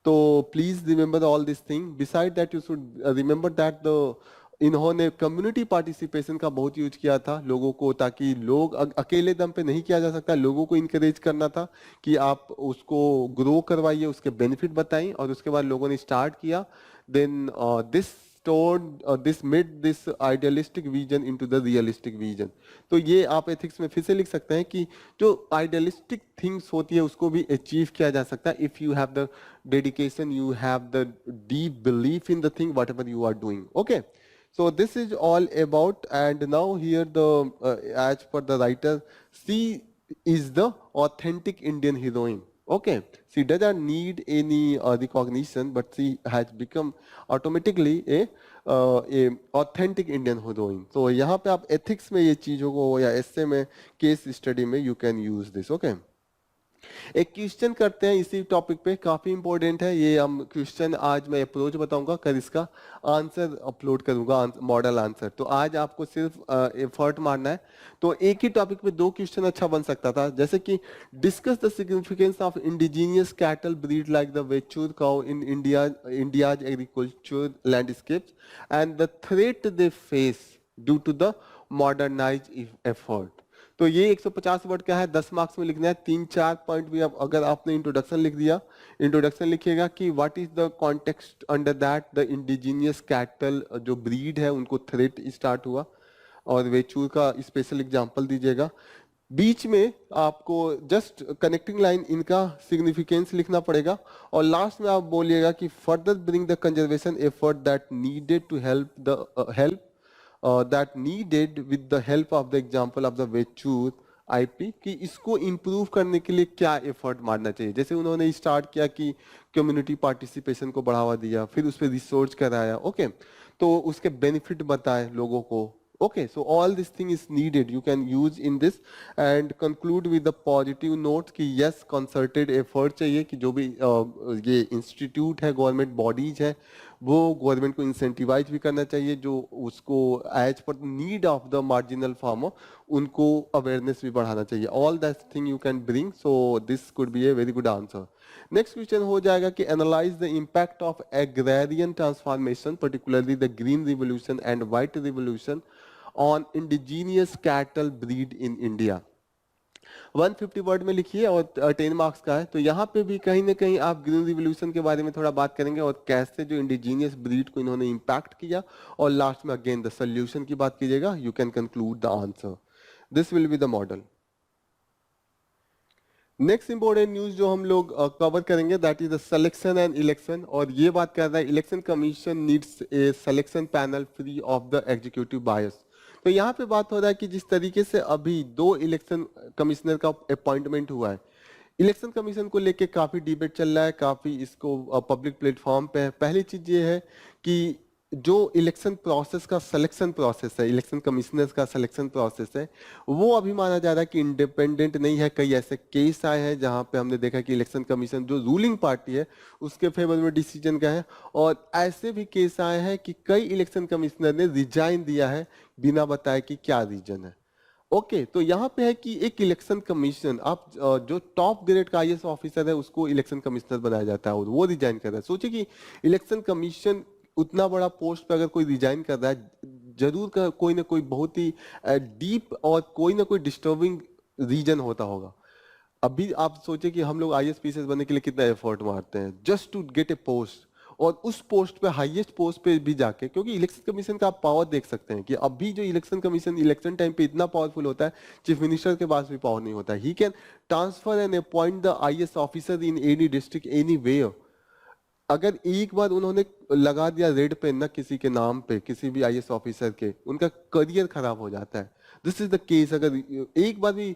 तो please remember all this thing. Beside that you should remember that the, इन्होंने कम्युनिटी पार्टिसिपेशन का बहुत यूज किया था लोगों को, ताकि लोग अकेले दम पे नहीं किया जा सकता, लोगों को इनकरेज करना था कि आप उसको ग्रो करवाइए, उसके बेनिफिट बताइए, और उसके बाद लोगों ने स्टार्ट किया। Then this made this idealistic vision into the realistic vision. तो ये आप एथिक्स में फिर से लिख सकते हैं कि जो आइडियलिस्टिक थिंग्स होती है उसको भी अचीव किया जा सकता है if you have the dedication, you have the deep belief in the thing whatever you are doing. Okay, so this is all about, and now here the as per the writer, she is the authentic Indian heroine. Okay, she doesn't need any recognition, but she has become automatically a authentic Indian heroine. तो यहाँ पे आप ethics में ये चीजों को या essay में, case study में you can use this. Okay. एक क्वेश्चन करते हैं इसी टॉपिक पे, काफी इंपॉर्टेंट है ये। हम क्वेश्चन आज मैं अप्रोच बताऊंगा, कल इसका आंसर अपलोड करूंगा, मॉडल आंसर। तो आज आपको सिर्फ एफर्ट मारना है। तो एक ही टॉपिक पे दो क्वेश्चन अच्छा बन सकता था, जैसे कि discuss the significance of indigenous cattle breed like the Vechur cow in India's agriculture landscapes and the threat they face due to the modernize effort. तो ये 150 वर्ड का है, 10 मार्क्स में लिखना है। 3-4 पॉइंट भी अगर आपने इंट्रोडक्शन लिख दिया, इंट्रोडक्शन लिखिएगा कि what is the context under that the indigenous cattle जो ब्रीड है उनको थ्रेट स्टार्ट हुआ, और वेचूर का स्पेशल एग्जांपल दीजिएगा। बीच में आपको जस्ट कनेक्टिंग लाइन इनका सिग्निफिकेंस लिखना पड़ेगा, और लास्ट में आप बोलिएगा कि further bring the conservation effort that needed to help that needed with the help of the example of the Vechur IP कि इसको इम्प्रूव करने के लिए क्या एफर्ट मारना चाहिए। जैसे उन्होंने स्टार्ट किया कि कम्युनिटी पार्टिसिपेशन को बढ़ावा दिया, फिर उस पर रिसर्च कराया, ओके, तो उसके बेनिफिट बताए लोगों को। Okay, so all this thing is needed. You can use in this and conclude with the positive note कि yes, concerted effort चाहिए कि जो भी ये इंस्टीट्यूट है, गवर्नमेंट बॉडीज है, वो गवर्नमेंट को इंसेंटिवाइज भी करना चाहिए, जो उसको as per need of the marginal farmer उनको अवेयरनेस भी बढ़ाना चाहिए। All that thing you can bring, so this could be a very good answer. Next question हो जाएगा कि analyse the impact of agrarian transformation, particularly the green revolution and white revolution on indigenous cattle breed in India. 150 word में लिखिए और 10 marks का है। तो यहाँ पे भी कहीं ना कहीं आप ग्रीन रिवोल्यूशन के बारे में थोड़ा बात करेंगे और कैसे जो इंडिजीनियस ब्रीड को इन्होंने इम्पैक्ट किया, और लास्ट में अगेन द सोल्यूशन की बात कीजिएगा। You can conclude the answer, this will be the model. Next important news जो हम लोग कवर करेंगे that is the selection and election, और ये बात कर रहा है election commission needs a selection panel free of the executive bias. तो यहाँ पे बात हो रहा है कि जिस तरीके से अभी 2 इलेक्शन कमिश्नर का अपॉइंटमेंट हुआ है, इलेक्शन कमीशन को लेके काफी डिबेट चल रहा है, काफी इसको पब्लिक प्लेटफॉर्म पे है। पहली चीज ये है कि जो इलेक्शन प्रोसेस का सिलेक्शन प्रोसेस है, इलेक्शन कमिश्नर्स का सिलेक्शन प्रोसेस है, वो अभी माना जा रहा है कि इंडिपेंडेंट नहीं है। कई ऐसे केस आए हैं जहां पे हमने देखा कि इलेक्शन कमीशन जो रूलिंग पार्टी है उसके फेवर में डिसीजन का है, और ऐसे भी केस आए हैं कि कई इलेक्शन कमिश्नर ने रिजाइन दिया है बिना बताए कि क्या रीजन है। ओके, तो यहाँ पे है कि एक इलेक्शन कमीशन, आप जो टॉप ग्रेड का आईएएस ऑफिसर है उसको इलेक्शन कमिश्नर बनाया जाता है और वो रिजाइन कर रहा है। सोचिए कि इलेक्शन कमीशन उतना बड़ा पोस्ट पे अगर कोई रिजाइन कर रहा है, जरूर कोई ना कोई बहुत ही डीप और कोई ना कोई डिस्टर्बिंग रीजन होता होगा। अभी आप सोचे कि हम लोग आईएएस पीसीएस बनने के लिए कितना एफर्ट मारते हैं just to get a post, और उस पोस्ट पे हाईएस्ट पोस्ट पे भी जाके, क्योंकि इलेक्शन कमीशन का आप पावर देख सकते हैं कि अभी जो इलेक्शन कमीशन इलेक्शन टाइम पे इतना पावरफुल होता है, चीफ मिनिस्टर के पास भी पावर नहीं होता। He can transfer and appoint the IAS officer in any district anywhere. अगर एक बार उन्होंने लगा दिया रेड पेन ना किसी के नाम पे, किसी भी आईएएस ऑफिसर के, उनका करियर खराब हो जाता है। This is the case. अगर एक बार भी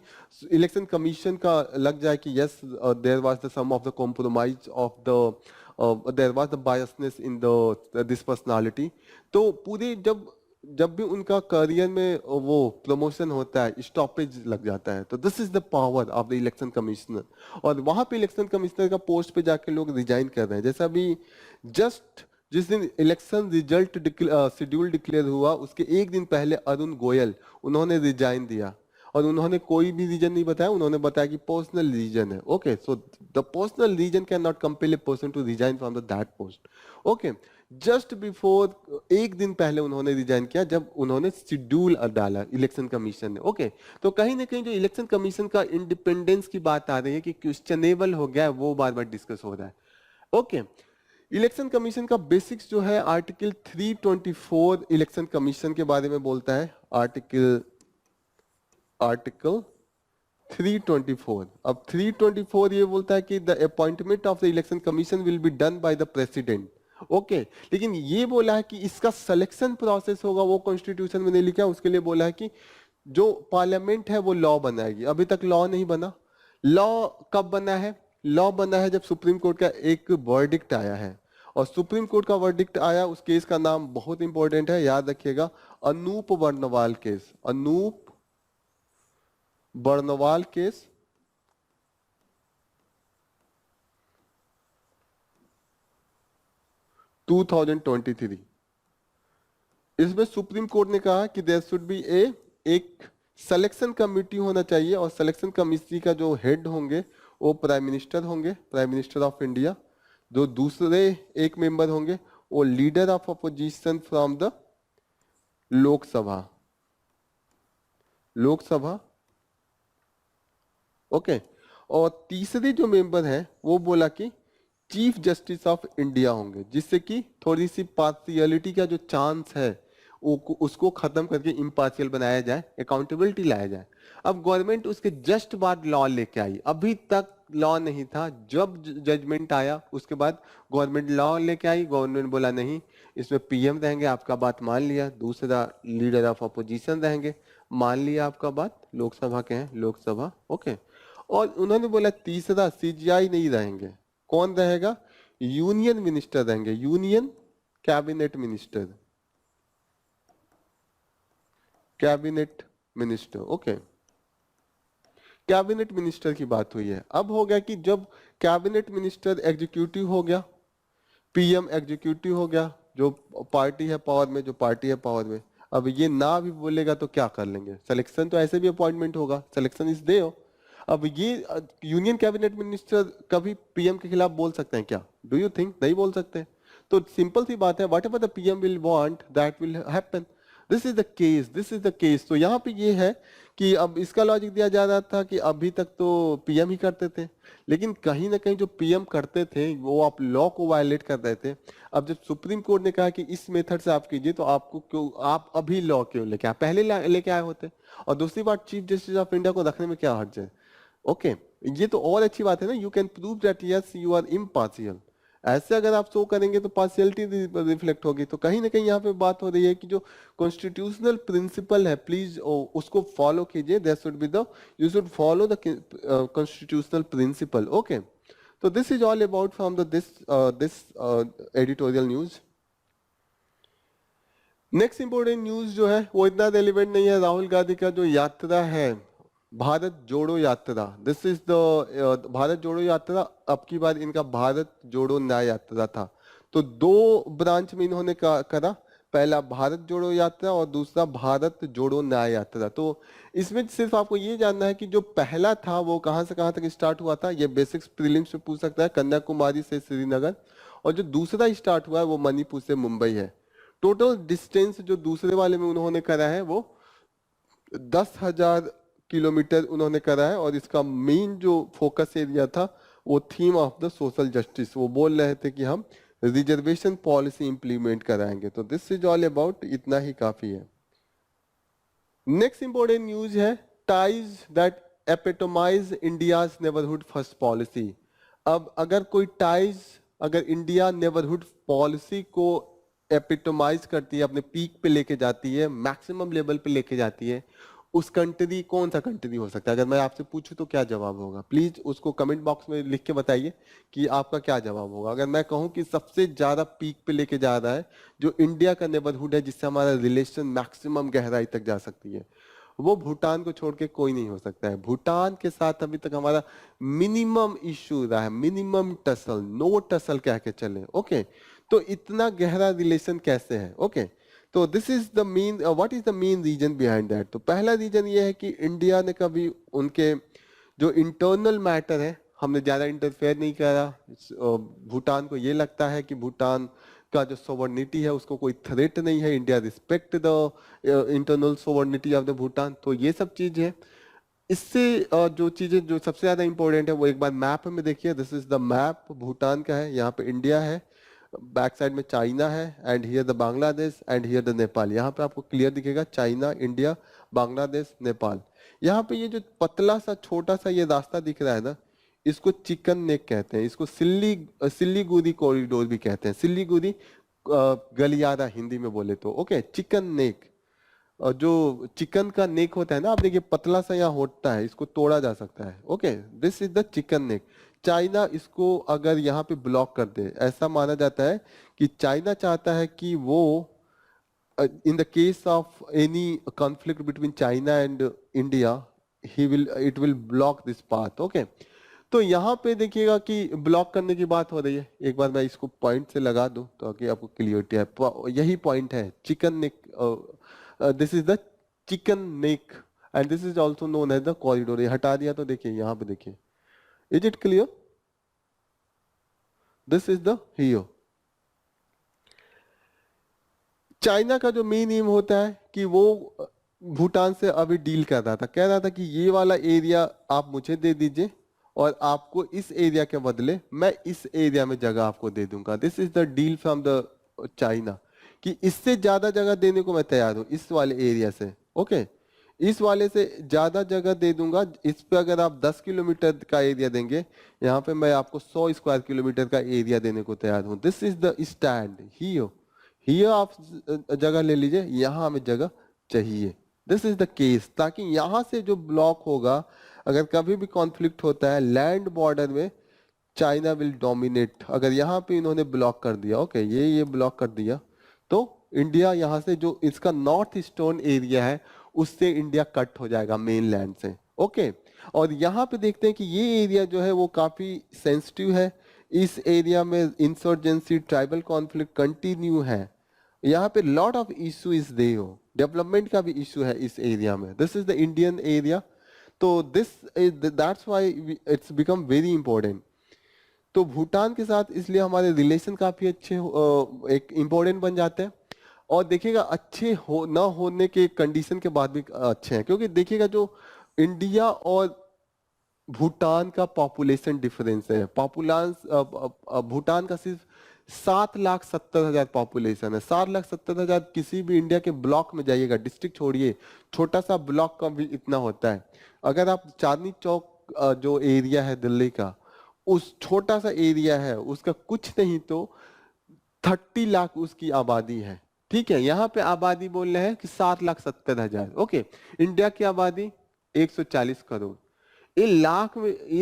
इलेक्शन कमीशन का लग जाए कि yes there was the some of the compromise of the there was the biasness in the this personality, तो पूरे जब भी उनका करियर में वो प्रमोशन होता है स्टॉपेज लग जाता है। तो this is the power of the election commissioner, और वहां पे इलेक्शन कमिश्नर का पोस्ट पे जाके लोग रिजाइन कर रहे हैं। जैसा अभी जस्ट जिस दिन इलेक्शन रिजल्ट शेड्यूल डिक्लेयर हुआ उसके एक दिन पहले अरुण गोयल उन्होंने रिजाइन दिया, और उन्होंने कोई भी रीजन नहीं बताया, उन्होंने बताया कि पर्सनल रीजन है। Okay, so the personal reason can not compel a person to resign from the that post. Okay, just before एक दिन पहले उन्होंने रिजाइन किया जब उन्होंने शेड्यूल डाला इलेक्शन कमीशन ने। ओके, तो कहीं ना कहीं जो इलेक्शन कमीशन का इंडिपेंडेंस की बात आ रही है कि क्वेश्चनेबल हो गया है, वो बार बार डिस्कस हो रहा है। ओके, इलेक्शन कमीशन का बेसिक्स जो है आर्टिकल 324 इलेक्शन कमीशन के बारे में बोलता है। आर्टिकल 324। अब 324 ये बोलता है कि the appointment of the election commission will be done by the president. Okay, लेकिन ये बोला है कि इसका सिलेक्शन प्रोसेस होगा, वो कॉन्स्टिट्यूशन में नहीं लिखा। उसके लिए बोला है कि जो पार्लियामेंट है वो लॉ बनाएगी। अभी तक लॉ नहीं बना। लॉ कब बना है? लॉ बना है जब सुप्रीम कोर्ट का एक वर्डिक्ट आया है, और सुप्रीम कोर्ट का वर्डिक्ट आया, उस केस का नाम बहुत इंपॉर्टेंट है, याद रखिएगा, अनूप बर्नवाल केस। अनूप बर्नवाल केस। (2023) इसमें सुप्रीम कोर्ट ने कहा कि देयर शुड बी एक सिलेक्शन कमेटी होना चाहिए, और सिलेक्शन कमेटी का जो हेड होंगे वो प्राइम मिनिस्टर होंगे, प्राइम मिनिस्टर ऑफ इंडिया। जो दूसरे एक मेंबर होंगे वो leader of opposition from the Lok Sabha. Okay, और तीसरे जो मेंबर है वो बोला कि चीफ जस्टिस ऑफ इंडिया होंगे, जिससे कि थोड़ी सी पार्शियलिटी का जो चांस है उसको खत्म करके इम्पार्शियल बनाया जाए, अकाउंटेबिलिटी लाया जाए। अब गवर्नमेंट उसके जस्ट बाद लॉ लेके आई। अभी तक लॉ नहीं था, जब जजमेंट आया उसके बाद गवर्नमेंट लॉ लेके आई। गवर्नमेंट बोला नहीं, इसमें पीएम रहेंगे, आपका बात मान लिया, दूसरा लीडर ऑफ अपोजिशन रहेंगे, मान लिया आपका बात, लोकसभा के हैं, लोकसभा, ओके। और उन्होंने बोला तीसरा सीजीआई नहीं रहेंगे, कौन रहेगा? यूनियन मिनिस्टर रहेंगे, union cabinet minister, cabinet minister, okay. Cabinet minister की बात हुई है। अब हो गया कि जब कैबिनेट मिनिस्टर एग्जीक्यूटिव हो गया, पीएम एग्जीक्यूटिव हो गया, जो पार्टी है पावर में, जो पार्टी है पावर में, अब ये ना भी बोलेगा तो क्या कर लेंगे? सिलेक्शन तो ऐसे भी अपॉइंटमेंट होगा, सिलेक्शन इज दे हो। अब ये यूनियन कैबिनेट मिनिस्टर कभी पीएम के खिलाफ बोल सकते हैं क्या? Do you think? नहीं बोल सकते। तो सिंपल सी बात है, what ever the PM will want that will happen. This is the case, this is the case. तो यहाँ पे ये है कि अब इसका लॉजिक दिया जा रहा था कि अभी तक तो पीएम ही करते थे, लेकिन कहीं ना कहीं जो पीएम करते थे वो आप लॉ को वायलेट कर रहे थे। अब जब सुप्रीम कोर्ट ने कहा कि इस मेथड से आप कीजिए, तो आपको क्यों, आप अभी लॉ क्यों लेके आए? पहले लेके आए होते। और दूसरी बात, चीफ जस्टिस ऑफ इंडिया को रखने में क्या हर्ज है? ओके, ये तो और अच्छी बात है ना, you can prove that yes you are impartial. ऐसे अगर आप शो करेंगे तो पार्शियलिटी रिफ्लेक्ट होगी। तो कहीं ना कहीं यहाँ पे बात हो रही है कि जो कॉन्स्टिट्यूशनल प्रिंसिपल है, प्लीज उसको फॉलो कीजिए। That should be the, you should follow the constitutional principle, okay. तो this is all about from the this editorial news. Next important news जो है वो इतना रेलिवेंट नहीं है। राहुल गांधी का जो यात्रा है, भारत जोड़ो यात्रा, दिस इज द भारत जोड़ो यात्रा। अब की बार इनका भारत जोड़ो न्याय यात्रा था। तो दो ब्रांच में इन्होंने करा, पहला भारत जोड़ो यात्रा और दूसरा भारत जोड़ो न्याय यात्रा। तो इसमें सिर्फ आपको ये जानना है कि जो पहला था वो कहां से कहां तक स्टार्ट हुआ था। ये बेसिक्स प्रीलिम्स में पूछ सकता है, कन्याकुमारी से श्रीनगर। और जो दूसरा स्टार्ट हुआ है वो मणिपुर से मुंबई है। टोटल डिस्टेंस जो दूसरे वाले में उन्होंने करा है वो 10,000 किलोमीटर उन्होंने करा है। और इसका मेन जो फोकस एरिया था वो theme of the social justice. वो बोल रहे थे कि हम रिजर्वेशन पॉलिसी इंप्लीमेंट कराएंगे। तो दिस इज ऑल अबाउट, इतना ही काफी है। नेक्स्ट इंपॉर्टेंट न्यूज है, ties that एपिटोमाइज India's neighbourhood first policy. अब अगर कोई टाइज, अगर इंडिया नेबरहुड पॉलिसी को एपिटोमाइज करती है, अपने पीक पे लेके जाती है, मैक्सिमम लेवल पे लेके जाती है, उस कंट्री कौन सा कंट्री हो सकता है? अगर मैं आपसे पूछूं तो क्या जवाब होगा? प्लीज उसको कमेंट बॉक्स में लिख के बताइए कि आपका क्या जवाब होगा। अगर मैं कहूं कि सबसे ज्यादा पीक पे लेके जा रहा है, जो इंडिया का नेबरहुड है, जिससे हमारा रिलेशन मैक्सिमम गहराई तक जा सकती है, वो भूटान को छोड़ के कोई नहीं हो सकता है। भूटान के साथ अभी तक हमारा मिनिमम इश्यू रहा है, मिनिमम टसल, नो टसल कह के चले, ओके। तो इतना गहरा रिलेशन कैसे है, ओके। तो this is the main, what is the main reason behind that? तो पहला रीजन ये है कि इंडिया ने कभी उनके जो इंटरनल मैटर है, हमने ज्यादा इंटरफेयर नहीं करा। भूटान को ये लगता है कि भूटान का जो सोवर्निटी है उसको कोई थ्रेट नहीं है, India respect the internal sovereignty of the Bhutan. तो ये सब चीज है। इससे जो चीजें जो सबसे ज्यादा इंपॉर्टेंट है वो एक बार मैप में देखिए। This is the map Bhutan का है, यहाँ पे इंडिया है, बैक साइड में चाइना है, and here the Bangladesh, and here the Nepal. यहाँ पे आपको क्लियर दिखेगा चाइना, इंडिया, बांग्लादेश, नेपाल। यहाँ पे ये जो पतला सा छोटा सा ये रास्ता दिख रहा है ना, इसको चिकन नेक कहते हैं, इसको सिल्लीगुड़ी कॉरिडोर भी कहते हैं। सिल्लीगुड़ी गलियारा हिंदी में बोले तो, ओके। चिकन नेक, और जो चिकन का नेक होता है ना, आप देखिए पतला सा यहाँ होता है, इसको तोड़ा जा सकता है, okay. This is the chicken neck. China इसको अगर यहाँ पे ब्लॉक कर दे, ऐसा माना जाता है कि चाइना चाहता है कि वो in the case of any conflict between China and India, it will block this path, okay. तो यहाँ पे देखिएगा कि ब्लॉक करने की बात हो रही है। एक बार मैं इसको पॉइंट से लगा दूं तो आगे आपको क्लियरिटी है। यही पॉइंट है, chicken neck. This is the chicken neck and this is also known as the corridor. ये हटा दिया तो देखिए यहाँ पे देखिए, is it clear? This is the हियो। चाइना का जो मेन एम होता है कि वो भूटान से अभी डील कर रहा था, कह रहा था कि ये वाला एरिया आप मुझे दे दीजिए और आपको इस एरिया के बदले मैं इस एरिया में जगह आपको दे दूंगा। This is the deal from the China, कि इससे ज्यादा जगह देने को मैं तैयार हूं इस वाले एरिया से, ओके। इस वाले से ज्यादा जगह दे दूंगा। इस पे अगर आप 10 किलोमीटर का एरिया देंगे, यहाँ पे मैं आपको 100 स्क्वायर किलोमीटर का एरिया देने को तैयार हूं। दिस इज द स्टैंड हियो, हियर आप जगह ले लीजिए, यहाँ हमें जगह चाहिए। दिस इज द केस, ताकि यहाँ से जो ब्लॉक होगा, अगर कभी भी कॉन्फ्लिक्ट होता है लैंड बॉर्डर में, चाइना विल डोमिनेट। अगर यहाँ पे इन्होंने ब्लॉक कर दिया, ओके, ये ब्लॉक कर दिया, तो इंडिया यहाँ से जो इसका नॉर्थ ईस्टर्न एरिया है उससे इंडिया कट हो जाएगा मेन लैंड से, ओके। और यहाँ पे देखते हैं कि ये एरिया जो है वो काफी सेंसिटिव है। इस एरिया में इंसर्जेंसी, ट्राइबल कॉन्फ्लिक्ट कंटिन्यू है। यहाँ पे lot of issue is there हो, डेवलपमेंट का भी इशू है इस एरिया में। This is the Indian area, तो this is that's why it's become very important. तो भूटान के साथ इसलिए हमारे रिलेशन काफी अच्छे एक इम्पोर्टेंट बन जाते हैं। और देखिएगा अच्छे हो ना होने के कंडीशन के बाद भी अच्छे हैं, क्योंकि देखिएगा जो इंडिया और भूटान का पॉपुलेशन डिफरेंस है, भूटान का सिर्फ 7,70,000 पॉपुलेशन है। 7,70,000, किसी भी इंडिया के ब्लॉक में जाइएगा, डिस्ट्रिक्ट छोड़िए, छोटा सा ब्लॉक का भी इतना होता है। अगर आप चांदनी चौक जो एरिया है दिल्ली का, उस छोटा सा एरिया है, उसका कुछ नहीं तो 30 लाख उसकी आबादी है। ठीक है, यहाँ पे आबादी बोल रहे हैं कि 7,70,000, ओके। इंडिया की आबादी 140 करोड़। ये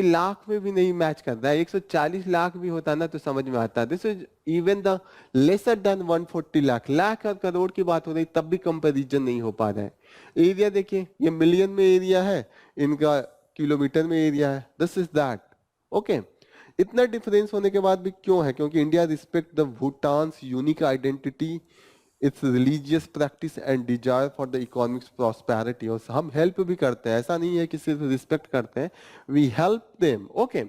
लाख में भी नहीं मैच करता है। 140 लाख भी होता ना तो समझ में आता है। This is even the lesser than 140 lakh. Lakh और करोड़ की बात हो रही तब भी कंपैरिजन नहीं हो पा रहा है। एरिया देखिए, ये मिलियन में एरिया है, इनका किलोमीटर में एरिया है। This is that, okay. इतना डिफरेंस होने के बाद भी क्यों है? क्योंकि India respect the Bhutan's unique identity, it's religious practice and desire for the economics prosperity. और हम हेल्प भी करते हैं, ऐसा नहीं है कि सिर्फ रिस्पेक्ट करते हैं, वी हेल्प देम, ओके।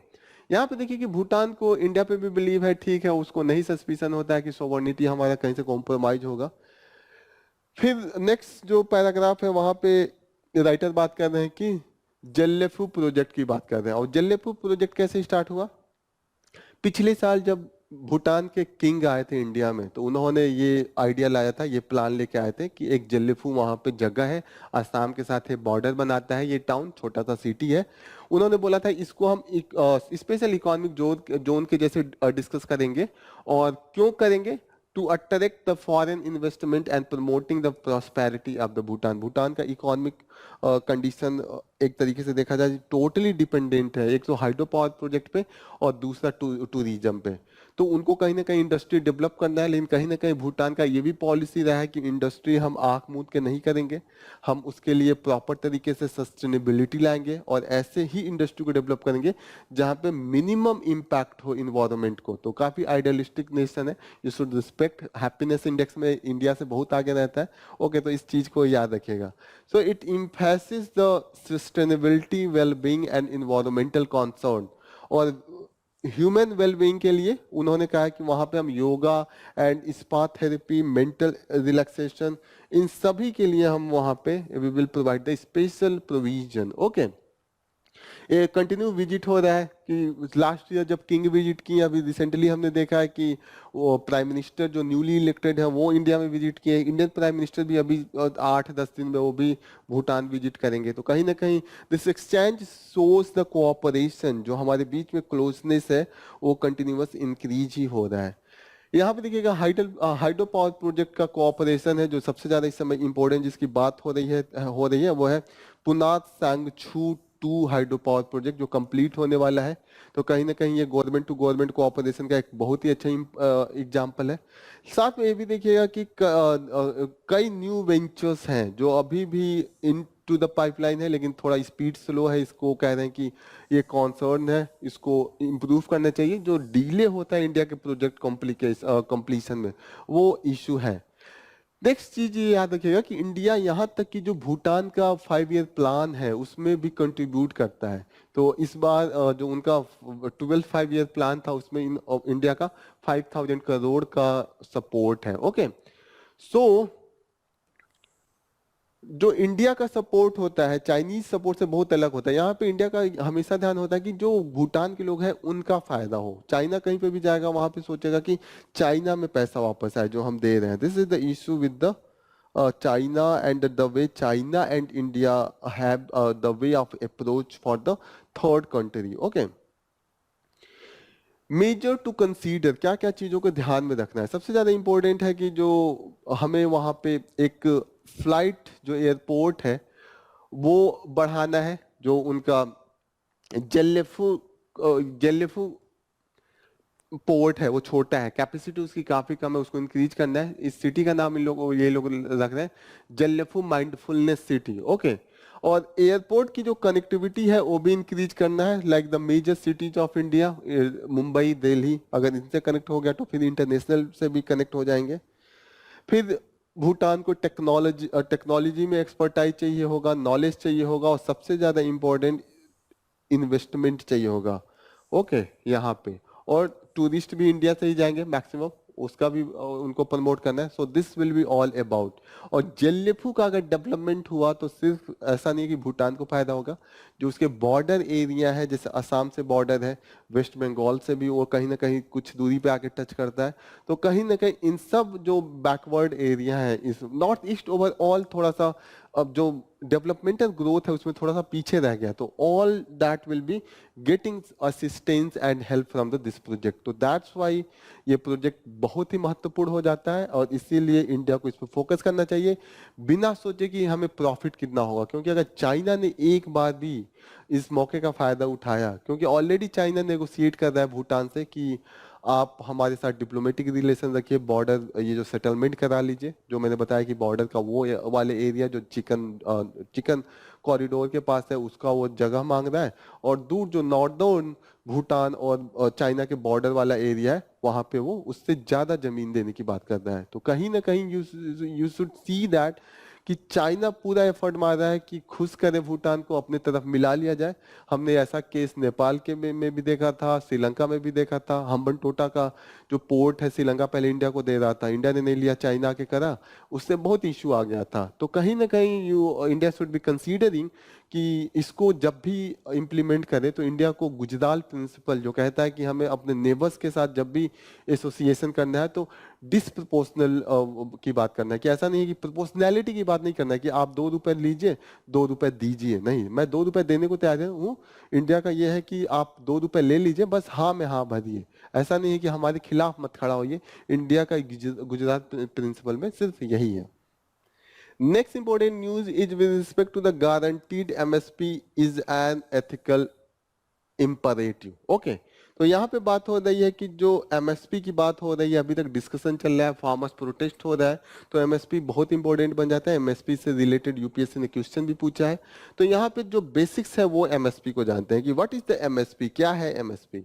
यहाँ पे देखिए कि भूटान को इंडिया पे भी बिलीव है, ठीक है, उसको नहीं सस्पिशन होता है कि सोवर्निटी हमारा कहीं से कॉम्प्रोमाइज होगा। फिर नेक्स्ट जो पैराग्राफ है वहां पे राइटर बात कर रहे हैं कि जल्लेफू प्रोजेक्ट की बात कर रहे हैं। और जल्लेफू प्रोजेक्ट कैसे स्टार्ट हुआ? पिछले साल जब भूटान के किंग आए थे इंडिया में, तो उन्होंने ये आइडिया लाया था, ये प्लान लेके आए थे कि एक जल्लेफू वहां पे जगह है, असम के साथ है, बॉर्डर बनाता है, ये टाउन छोटा सा सिटी है। उन्होंने बोला था इसको हम स्पेशल इकोनॉमिक जोन के जैसे डिस्कस करेंगे। और क्यों करेंगे? To attract the foreign investment and promoting the prosperity of the Bhutan. Bhutan का इकोनॉमिक कंडीशन एक तरीके से देखा जाए टोटली डिपेंडेंट है, एक तो हाइड्रो पावर प्रोजेक्ट पे और दूसरा टूरिज्म पे। तो उनको कहीं ना कहीं इंडस्ट्री डेवलप करना है, लेकिन कहीं ना कहीं भूटान का ये भी पॉलिसी रहा है कि इंडस्ट्री हम आंख मूंद के नहीं करेंगे, हम उसके लिए प्रॉपर तरीके से सस्टेनेबिलिटी लाएंगे और ऐसे ही इंडस्ट्री को डेवलप करेंगे जहां पे मिनिमम इम्पैक्ट हो इन्वायरमेंट को। तो काफी आइडियलिस्टिक नेशन है, you should respect. Happiness index में इंडिया से बहुत आगे रहता है, ओके, तो इस चीज को याद रखिएगा। So it emphasizes the sustainability, well-being and environmental concern। और ह्यूमन वेलबींग के लिए उन्होंने कहा कि वहां पे हम yoga and spa therapy, mental relaxation, इन सभी के लिए हम वहां पे we will provide the special provision, okay. ये कंटिन्यू विजिट हो रहा है कि लास्ट ईयर जब किंग विजिट किए, अभी रिसेंटली हमने देखा है कि वो प्राइम मिनिस्टर जो न्यूली इलेक्टेड है वो इंडिया में विजिट किए। इंडियन प्राइम मिनिस्टर भी अभी 8-10 दिन में वो भी भूटान विजिट करेंगे। तो कहीं ना कहीं this exchange shows the cooperation, जो हमारे बीच में क्लोजनेस है वो कंटिन्यूअस इंक्रीज ही हो रहा है। यहाँ पे देखिएगा हाइड्रो पावर प्रोजेक्ट का कोऑपरेशन है जो सबसे ज्यादा इस समय इंपॉर्टेंट जिसकी बात हो रही है वो है पुनात सांगछू 2 हाइड्रो पावर प्रोजेक्ट जो कंप्लीट होने वाला है। तो कहीं ना कहीं ये गवर्नमेंट टू गवर्नमेंट कोऑपरेशन का एक बहुत ही अच्छा एग्जांपल है। साथ में ये भी देखिएगा कि कई न्यू वेंचर्स हैं जो अभी भी इन टू द पाइपलाइन है, लेकिन थोड़ा स्पीड स्लो है। इसको कह रहे हैं कि ये कॉन्सर्न है, इसको इम्प्रूव करना चाहिए। जो डिले होता है इंडिया के प्रोजेक्ट कंप्लीशन में, वो इशू है। नेक्स्ट चीज ये याद रखिएगा कि इंडिया यहाँ तक कि जो भूटान का 5 ईयर प्लान है उसमें भी कंट्रीब्यूट करता है। तो इस बार जो उनका 12 5 ईयर प्लान था उसमें इंडिया का 5,000 करोड़ का सपोर्ट है, ओके। सो जो इंडिया का सपोर्ट होता है चाइनीज सपोर्ट से बहुत अलग होता है। यहाँ पे इंडिया का हमेशा ध्यान होता है कि जो भूटान के लोग हैं उनका फायदा हो। चाइना कहीं पे भी जाएगा वहां पे सोचेगा कि चाइना में पैसा वापस आए जो हम दे रहे हैं। This is the issue with the China and the way China and India have the way of approach for the third country, okay. Major to consider, क्या क्या चीजों को ध्यान में रखना है। सबसे ज्यादा इंपॉर्टेंट है कि जो हमें वहां पे एक फ्लाइट जो एयरपोर्ट है वो बढ़ाना है। जो उनका जेलेफू जेलेफू पोर्ट है वो छोटा है, कैपेसिटी उसकी काफी कम है, उसको इंक्रीज करना है। इस सिटी का नाम इन लोगों ये लोग रख रहे हैं जल्लेफू माइंडफुलनेस सिटी। ओके, और एयरपोर्ट की जो कनेक्टिविटी है वो भी इंक्रीज करना है, like the major cities of India, Mumbai, Delhi, अगर इनसे कनेक्ट हो गया तो फिर इंटरनेशनल से भी कनेक्ट हो जाएंगे। फिर भूटान को टेक्नोलॉजी में एक्सपर्टाइज चाहिए होगा, नॉलेज चाहिए होगा, और सबसे ज्यादा इंपॉर्टेंट इन्वेस्टमेंट चाहिए होगा। ओके, यहाँ पे और टूरिस्ट भी इंडिया से ही जाएंगे मैक्सिमम, उसका भी उनको प्रमोट करना है। So this will be all about. और जेलेफू का अगर डेवलपमेंट हुआ तो सिर्फ ऐसा नहीं है कि भूटान को फायदा होगा, जो उसके बॉर्डर एरिया है, जैसे असम से बॉर्डर है, वेस्ट बंगाल से भी वो कहीं ना कहीं कुछ दूरी पे आके टच करता है, तो कहीं ना कहीं इन सब जो बैकवर्ड एरिया है, इस नॉर्थ ईस्ट ओवरऑल थोड़ा सा अब जो डेवलपमेंटल ग्रोथ है उसमें थोड़ा सा पीछे रह गया, तो all that will be getting assistance and help from the this project. तो दैट्स वाई ये प्रोजेक्ट बहुत ही महत्वपूर्ण हो जाता है, और इसीलिए इंडिया को इस पर फोकस करना चाहिए बिना सोचे कि हमें प्रॉफिट कितना होगा। क्योंकि अगर चाइना ने एक बार भी इस मौके का फायदा उठाया, क्योंकि ऑलरेडी चाइना नेगोशिएट कर रहा है भूटान से कि आप हमारे साथ डिप्लोमेटिक रिलेशन रखिए, बॉर्डर ये जो सेटलमेंट करा लीजिए, जो मैंने बताया कि बॉर्डर का वो वाले एरिया जो चिकन कॉरिडोर के पास है उसका वो जगह मांग रहा है, और दूर जो नॉर्दर्न भूटान और चाइना के बॉर्डर वाला एरिया है वहां पे वो उससे ज्यादा जमीन देने की बात कर रहा है। तो कहीं ना कहीं यू शुड सी दैट कि चाइना पूरा एफर्ट मार रहा है कि खुश करे भूटान को, अपने तरफ मिला लिया जाए। हमने ऐसा केस नेपाल के में भी देखा था, श्रीलंका में भी देखा था। हम्बनटोटा का जो पोर्ट है श्रीलंका पहले इंडिया को दे रहा था, इंडिया ने नहीं लिया, चाइना के करा, उससे बहुत इशू आ गया था। तो कहीं ना कहीं इंडिया शुड बी कंसीडरिंग कि इसको जब भी इम्प्लीमेंट करे तो इंडिया को गुजराल प्रिंसिपल जो कहता है कि हमें अपने नेबर्स के साथ जब भी एसोसिएशन करना है तो डिसप्रोपोर्शनल की बात करना है, कि ऐसा नहीं है कि प्रोपोर्शनैलिटी की बात नहीं करना है कि आप 2 रुपए लीजिए 2 रुपए दीजिए, नहीं, मैं 2 रुपए देने को तैयार हूँ। इंडिया का यह है कि आप 2 रुपए ले लीजिए, बस हाँ में हाँ भरिए। ऐसा नहीं है कि हमारे खिलाफ मत खड़ा होइए। इंडिया का गुजरात प्रिंसिपल में सिर्फ यही है। Next important news is with respect to the guaranteed MSP is an ethical imperative. Okay. तो यहाँ पे बात हो रही है कि जो एमएसपी की बात हो रही है, अभी तक डिस्कशन चल रहा है, फार्मर्स प्रोटेस्ट हो रहा है, तो एमएसपी बहुत इंपॉर्टेंट बन जाता है। एमएसपी से रिलेटेड यूपीएससी ने क्वेश्चन भी पूछा है। तो यहाँ पे जो बेसिक्स है वो एमएसपी को जानते हैं कि व्हाट इज द एमएसपी, क्या है एमएसपी।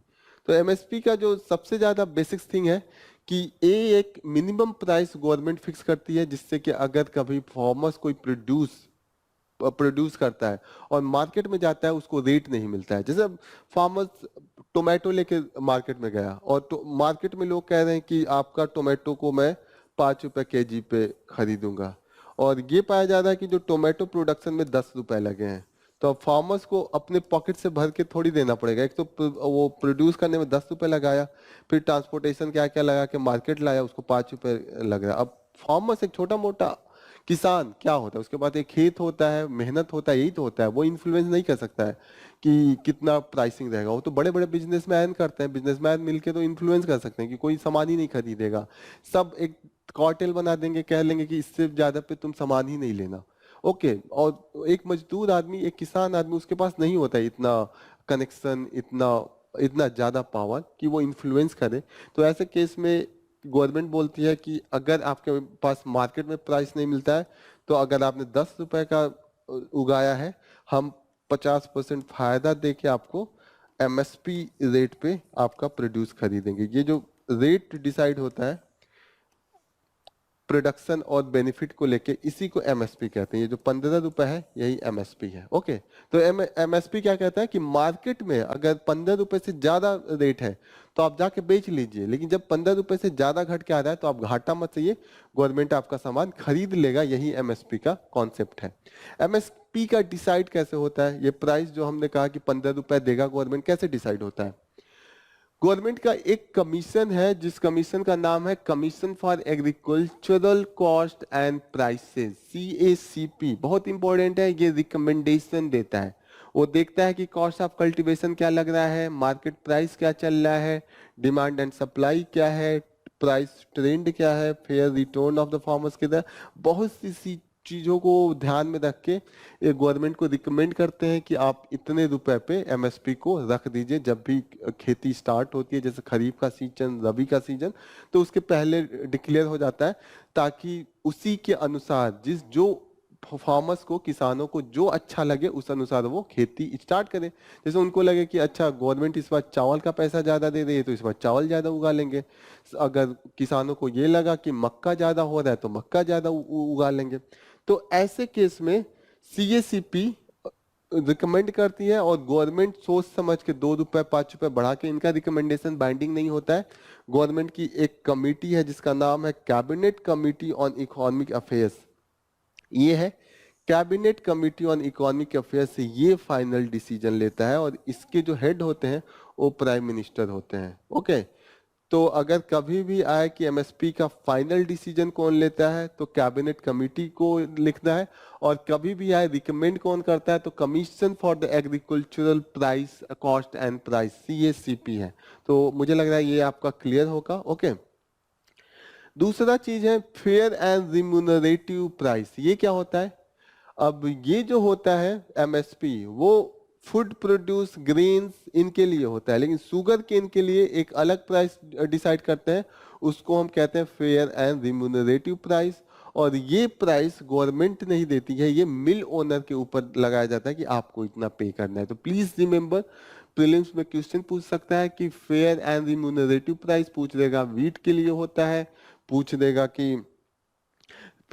तो एमएसपी का जो सबसे ज्यादा बेसिक्स थिंग है कि ये एक मिनिमम प्राइस गवर्नमेंट फिक्स करती है, जिससे कि अगर कभी फार्मर्स कोई प्रोड्यूस करता है और मार्केट में जाता है उसको रेट नहीं मिलता है। जैसे फार्मर्स टोमेटो लेके मार्केट में गया और तो मार्केट में लोग कह रहे हैं कि आपका टोमेटो को मैं 5 रुपए केजी पे खरीदूंगा, और ये पाया जा रहा है कि जो टोमेटो प्रोडक्शन में 10 रुपए लगे हैं, तो अब फार्मर्स को अपने पॉकेट से भर के थोड़ी देना पड़ेगा। एक तो वो प्रोड्यूस करने में 10 रुपए लगाया, फिर ट्रांसपोर्टेशन क्या क्या लगा के मार्केट लाया, उसको 5 रुपए लग रहा है। अब फार्मर्स एक छोटा मोटा किसान क्या होता है, उसके बाद एक खेत होता है, मेहनत होता है, यही तो होता है। वो इन्फ्लुएंस नहीं कर सकता है कि कितना प्राइसिंग रहेगा। वो तो बड़े बड़े बिजनेसमैन करते हैं, बिजनेसमैन मिलके तो इन्फ्लुएंस कर सकते हैं कि कोई सामान ही नहीं खरीदेगा। सब एक कार्टेल बना देंगे, कह लेंगे कि इससे ज्यादा पे तुम सामान ही नहीं लेना। ओके, और एक मजदूर आदमी, एक किसान आदमी, उसके पास नहीं होता है इतना कनेक्शन, इतना इतना ज्यादा पावर कि वो इन्फ्लुएंस करे। तो ऐसे केस में गवर्नमेंट बोलती है कि अगर आपके पास मार्केट में प्राइस नहीं मिलता है, तो अगर आपने 10 रुपए का उगाया है, हम 50% फायदा दे के आपको एमएसपी रेट पे आपका प्रोड्यूस खरीदेंगे। ये जो रेट डिसाइड होता है प्रोडक्शन और बेनिफिट को लेके, इसी को एमएसपी कहते हैं। ये जो 15 रुपए है यही एमएसपी है। ओके, तो एमएसपी क्या कहता है कि मार्केट में अगर 15 रुपए से ज्यादा रेट है तो आप जाके बेच लीजिए, लेकिन जब 15 रुपए से ज्यादा घट के आ रहा है तो आप घाटा मत चाहिए, गवर्नमेंट आपका सामान खरीद लेगा। यही एमएसपी का कॉन्सेप्ट है। एमएसपी का डिसाइड कैसे होता है, ये प्राइस जो हमने कहा कि 15 रुपए देगा गवर्नमेंट, कैसे डिसाइड होता है। गवर्नमेंट का एक कमीशन है, जिस कमीशन का नाम है commission for agricultural cost and prices, CACP। बहुत इंपॉर्टेंट है, ये रिकमेंडेशन देता है। वो देखता है कि कॉस्ट ऑफ कल्टीवेशन क्या लग रहा है, मार्केट प्राइस क्या चल रहा है, डिमांड एंड सप्लाई क्या है, प्राइस ट्रेंड क्या है, fair return of the farmers किधर, बहुत सी चीजों को ध्यान में रख के ये गवर्नमेंट को रिकमेंड करते हैं कि आप इतने रुपए पे एमएसपी को रख दीजिए जब भी खेती स्टार्ट होती है, जैसे खरीफ का सीजन, रबी का सीजन, तो उसके पहले डिक्लेयर हो जाता है, ताकि उसी के अनुसार जिस जो फार्मर्स को, किसानों को जो अच्छा लगे उस अनुसार वो खेती स्टार्ट करें। जैसे उनको लगे कि अच्छा गवर्नमेंट इस बार चावल का पैसा ज्यादा दे रही है तो इस बार चावल ज्यादा उगा लेंगे, अगर किसानों को ये लगा कि मक्का ज्यादा हो रहा है तो मक्का ज्यादा उगा लेंगे। तो ऐसे केस में सीएसीपी रिकमेंड करती है और गवर्नमेंट सोच समझ के 2 रुपए 5 रुपए बढ़ा के, इनका रिकमेंडेशन बाइंडिंग नहीं होता है। गवर्नमेंट की एक कमिटी है जिसका नाम है cabinet committee on economic affairs, ये है cabinet committee on economic affairs से ये फाइनल डिसीजन लेता है और इसके जो हेड होते हैं वो प्राइम मिनिस्टर होते हैं। ओके, तो अगर कभी भी आए कि एमएसपी का फाइनल डिसीजन कौन लेता है तो कैबिनेट कमिटी को लिखना है, और कभी भी आए रिकमेंड कौन करता है तो commission for the agricultural price cost and price, CACP है। तो मुझे लग रहा है ये आपका क्लियर होगा। ओके, दूसरा चीज है फेयर एंड रिम्यूनरेटिव प्राइस। ये क्या होता है? अब ये जो होता है एमएसपी वो फूड प्रोड्यूस ग्रेन्स इनके लिए होता है, लेकिन शुगर केन के लिए एक अलग प्राइस डिसाइड करते हैं, उसको हम कहते हैं फेयर एंड रिम्यूनरेटिव प्राइस। और ये प्राइस गवर्नमेंट नहीं देती है, ये मिल ओनर के ऊपर लगाया जाता है कि आपको इतना पे करना है। तो प्लीज रिमेंबर, प्रीलिम्स में क्वेश्चन पूछ सकता है कि फेयर एंड रिम्यूनरेटिव प्राइस पूछ देगा वीट के लिए होता है, पूछ देगा कि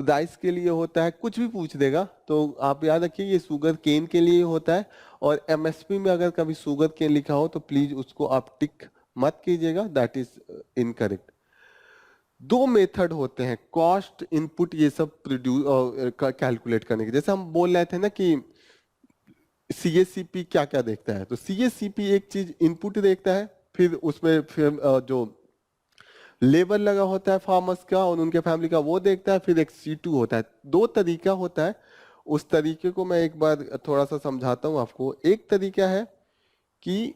राइस के लिए होता है, कुछ भी पूछ देगा। तो आप याद रखिए ये शुगर केन के लिए होता है, और एमएसपी में अगर कभी शुगर केन लिखा हो तो प्लीज उसको आप टिक मत कीजिएगा, दैट इज इनकरेक्ट। दो मेथड होते हैं कॉस्ट इनपुट ये सब प्रोड्यूस कैलकुलेट करने के। जैसे हम बोल रहे थे ना कि सीएसीपी क्या क्या देखता है, तो सीएसीपी एक चीज इनपुट देखता है, फिर उसमें फिर जो लेबर लगा होता है फार्मर्स का और उनके फैमिली का वो देखता है, फिर एक C2 होता है। दो तरीका होता है, उस तरीके को मैं एक बार थोड़ा सा समझाता हूं आपको। एक तरीका है कि